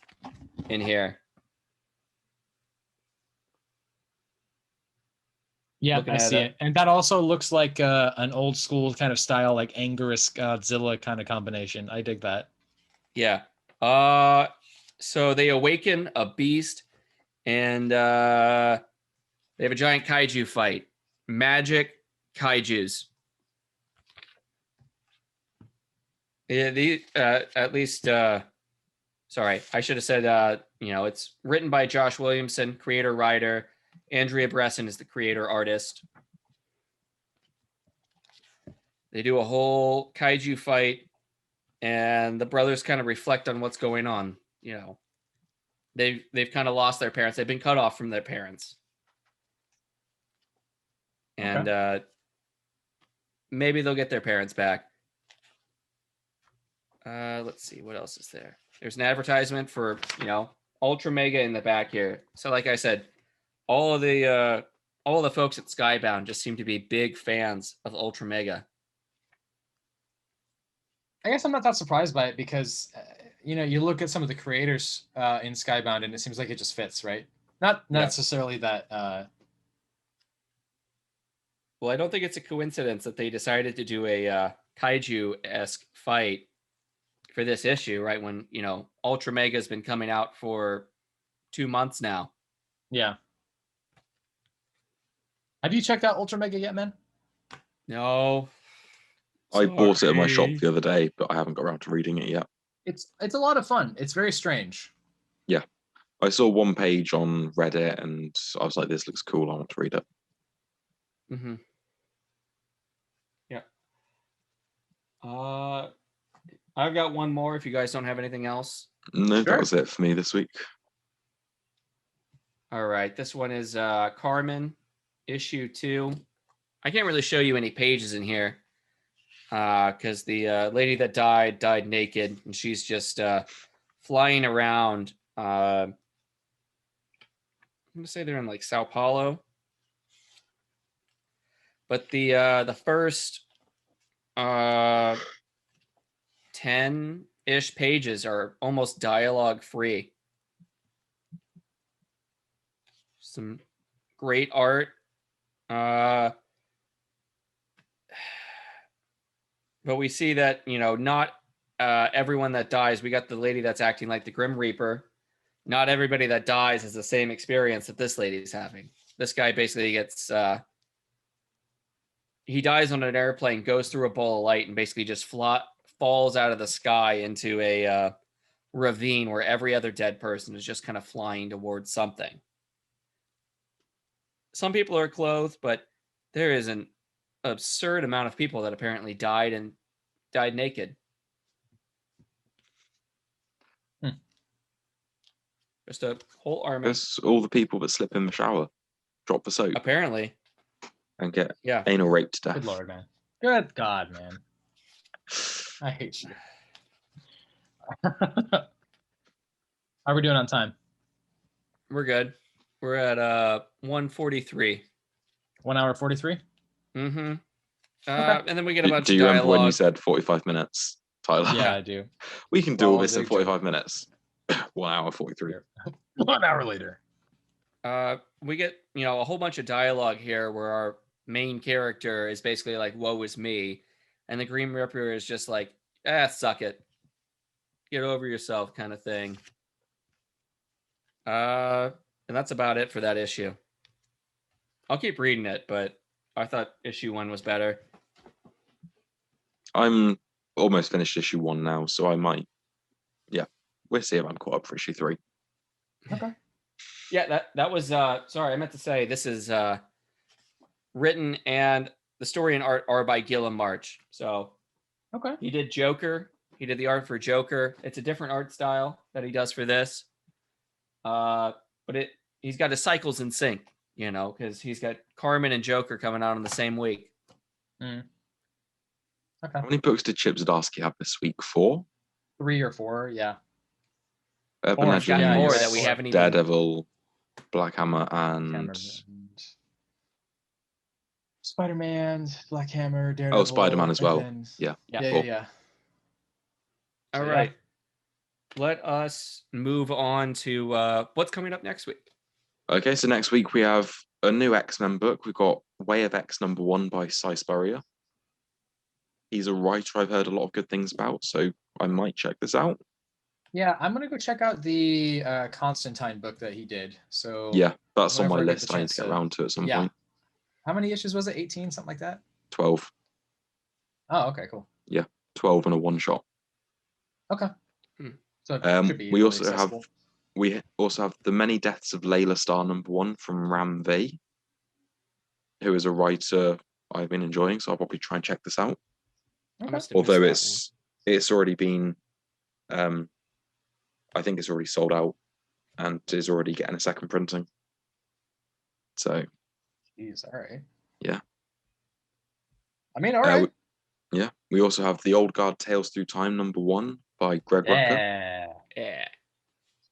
in here. Yeah, Looking I at see it. it. And that also looks like an old school kind of style, like Anguirus Godzilla kind of combination. I dig that. Yeah. So they awaken a beast, and they have a giant kaiju fight. Magic kaijus. Yeah, at least sorry, I should have said it's written by Josh Williamson, creator writer. Andrea Bresson is the creator artist. They do a whole kaiju fight, and the brothers kind of reflect on what's going on. They've kind of lost their parents. They've been cut off from their parents. And maybe they'll get their parents back. Let's see, what else is there? There's an advertisement for, Ultra Mega in the back here. So like I said, all of the folks at Skybound just seem to be big fans of Ultra Mega. I guess I'm not that surprised by it because, you look at some of the creators in Skybound and it seems like it just fits, right? Not necessarily that. Well, I don't think it's a coincidence that they decided to do a kaiju-esque fight for this issue, right? When, Ultra Mega has been coming out for 2 months now. Yeah. Have you checked out Ultra Mega yet, man? No. I bought it at my shop the other day, but I haven't got around to reading it yet. It's a lot of fun. It's very strange. Yeah. I saw one page on Reddit and I was like, this looks cool. I want to read it. Mm-hmm. Yeah. I've got one more if you guys don't have anything else. No, that was it for me this week. All right. This one is Carmen, issue 2. I can't really show you any pages in here because the lady that died naked, and she's just flying around. I'm going to say they're in like Sao Paulo. But the first 10-ish pages are almost dialogue free. Some great art. But we see that, not everyone that dies. We got the lady that's acting like the Grim Reaper. Not everybody that dies has the same experience that this lady's having. This guy basically gets... he dies on an airplane, goes through a ball of light, and basically just falls out of the sky into a ravine where every other dead person is just kind of flying towards something. Some people are clothed, but there is an absurd amount of people that apparently died naked. Just a whole army. It's all the people that slip in the shower, drop the soap, Apparently. and get anal raped to death. Good Lord, man. Good God, man. I hate you. How are we doing on time? We're good. We're at 1:43. 1 hour 43? Mm-hmm. Okay. And then we get a bunch do of you dialogue. remember when you said 45 minutes, Tyler? Yeah, I do. We can do all this in 45 minutes. 1 hour 43. 1 hour later. We get, a whole bunch of dialogue here where our main character is basically like, woe is me. And the Green Reaper is just like, suck it. Get over yourself kind of thing. And that's about it for that issue. I'll keep reading it, but I thought issue 1 was better. I'm almost finished issue 1 now, so I might. Yeah, we'll see if I'm caught up for issue 3. Okay. Yeah, that was sorry, I meant to say this is written and the story and art are by Guillem March. So okay. He did Joker. He did the art for Joker. It's a different art style that he does for this. But he's got his cycles in sync, because he's got Carmen and Joker coming out on the same week. Okay. How many books did Chip Zdarsky have this week? 4? 3 or 4, yeah. Urban We've got more Legends, that we haven't even. Daredevil, Black Hammer, and Hammer and Spider-Man, Black Hammer, Daredevil. Spider-Man as well. Then... Yeah. Yeah. All So, right. Let us move on to what's coming up next week. Okay, so next week we have a new X-Men book. We've got Way of X #1 by Cy Spurrier. He's a writer I've heard a lot of good things about, so I might check this out. Yeah, I'm gonna go check out the Constantine book that he did. So Yeah, that's on my whenever I get list. the I need chance to get to- around to it at some Yeah. point. How many issues was it? 18, something like that? 12. Oh, okay, cool. 12 and a one-shot. Okay. So it should be we easily also accessible. have The Many Deaths of Layla Star #1 from Ram V, who is a writer I've been enjoying, so I'll probably try and check this out. I Okay. must have Although missed it's already been, I think it's already sold out and is already getting a second printing. So Jeez, all right. Yeah. I mean, all right. We also have The Old Guard Tales Through Time #1 by Greg Rucka. Yeah. Yeah.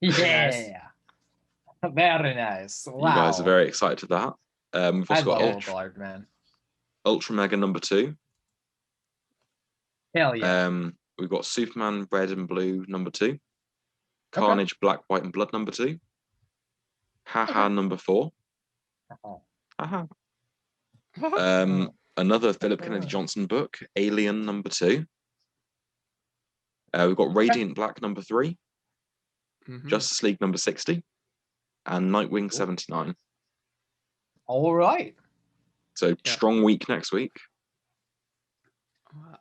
Yeah. Very nice. Wow. You guys are very excited for that. We've I also got love Old Guard, man. Ultra Mega #2. Hell yeah. We've got Superman Red and Blue #2. Carnage Black, White and Blood #2. Haha #4. Haha. Another Philip Kennedy Johnson book, Alien #2. We've got Radiant Black #3, Mhm. Justice League #60, and Nightwing 79. All right. So strong week next week.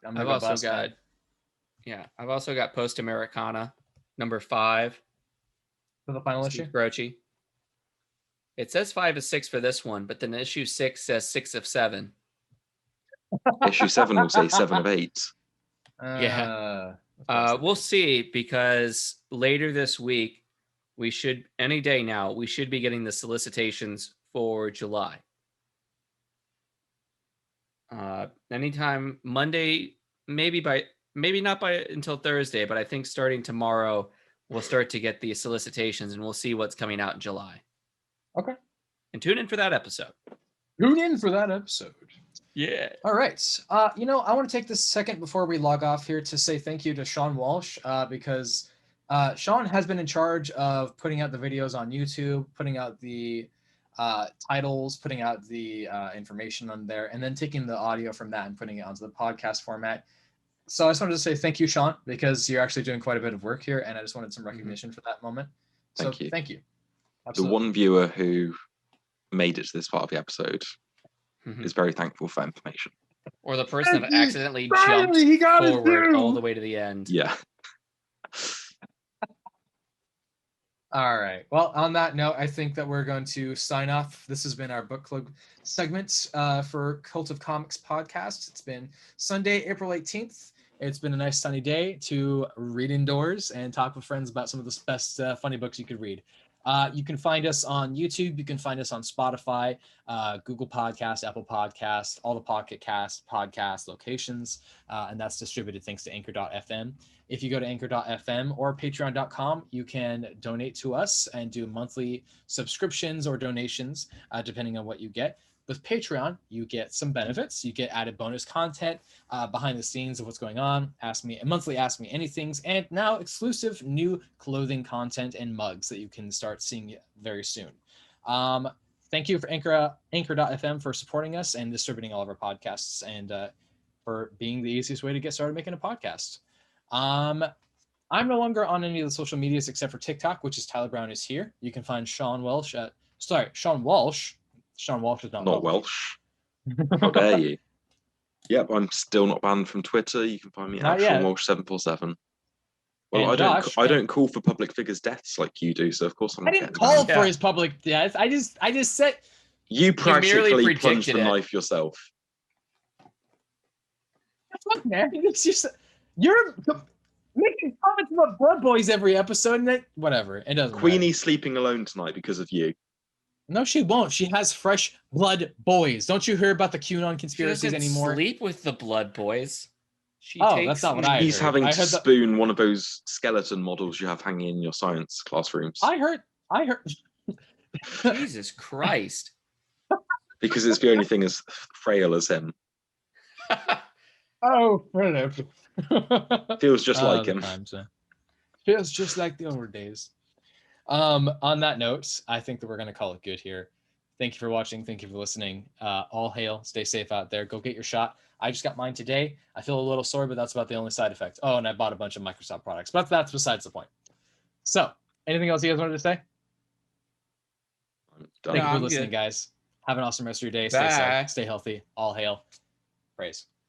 I've also got Post Americana #5 For the final Steve issue. Brochi. It says 5 of 6 for this one, but then issue 6 says 6 of 7. Issue 7 will say 7 of 8. We'll see, because later this week, any day now, we should be getting the solicitations for July. Anytime Monday, maybe not by until Thursday, but I think starting tomorrow, we'll start to get the solicitations and we'll see what's coming out in July. Okay. And tune in for that episode. Tune in for that episode. Yeah. All right. I want to take this second before we log off here to say thank you to Sean Walsh, because Sean has been in charge of putting out the videos on YouTube, putting out the titles, putting out the information on there, and then taking the audio from that and putting it onto the podcast format. So I just wanted to say thank you, Sean, because you're actually doing quite a bit of work here, and I just wanted some recognition for that moment. So thank you. Absolutely. The one viewer who made it to this part of the episode is very thankful for information. Or the person that accidentally jumped forward all the way to the end. Yeah. All right. Well, on that note, I think that we're going to sign off. This has been our book club segment for Cult of Comics podcast. It's been Sunday, April 18th. It's been a nice sunny day to read indoors and talk with friends about some of the best funny books you could read. You can find us on YouTube. You can find us on Spotify, Google Podcasts, Apple Podcasts, all the Pocket Cast podcast locations, and that's distributed thanks to Anchor.fm. If you go to Anchor.fm or Patreon.com, you can donate to us and do monthly subscriptions or donations, depending on what you get. With Patreon, you get some benefits. You get added bonus content, behind the scenes of what's going on, monthly Ask Me Anythings, and now exclusive new clothing content and mugs that you can start seeing very soon. Thank you for Anchor.fm for supporting us and distributing all of our podcasts, and for being the easiest way to get started making a podcast. I'm no longer on any of the social medias except for TikTok, which is Tyler Brown is here. You can find Sean Walsh at Sean Walsh. Sean Walsh is not Welsh. How dare you? Yep, I'm still not banned from Twitter. You can find me at Sean Walsh 747. Well, and I don't call for public figures' deaths like you do, so of course I'm not. I didn't call for his public death. I just said you practically plunged the knife yourself. Fuck, man! It's just you're making comments about Blood Boys every episode, and that whatever. It doesn't. Queenie's sleeping alone tonight because of you. No, she won't. She has fresh blood boys. Don't you hear about the QAnon conspiracies she doesn't anymore? Sleep with the blood boys. That's not what I He's heard. having I to heard spoon one of those skeleton models you have hanging in your science classrooms. I heard. Jesus Christ. Because it's the only thing as frail as him. Oh, Phillip. Feels just like the him. times, feels just like the old days. On that note, I think that we're going to call it good here. Thank you for watching. Thank you for listening. All hail. Stay safe out there. Go get your shot. I just got mine today. I feel a little sore, but that's about the only side effect. Oh, and I bought a bunch of Microsoft products, but that's besides the point. So, anything else you guys wanted to say? Thank you for listening, guys. Have an awesome rest of your day. Stay safe. Stay healthy. All hail. Praise.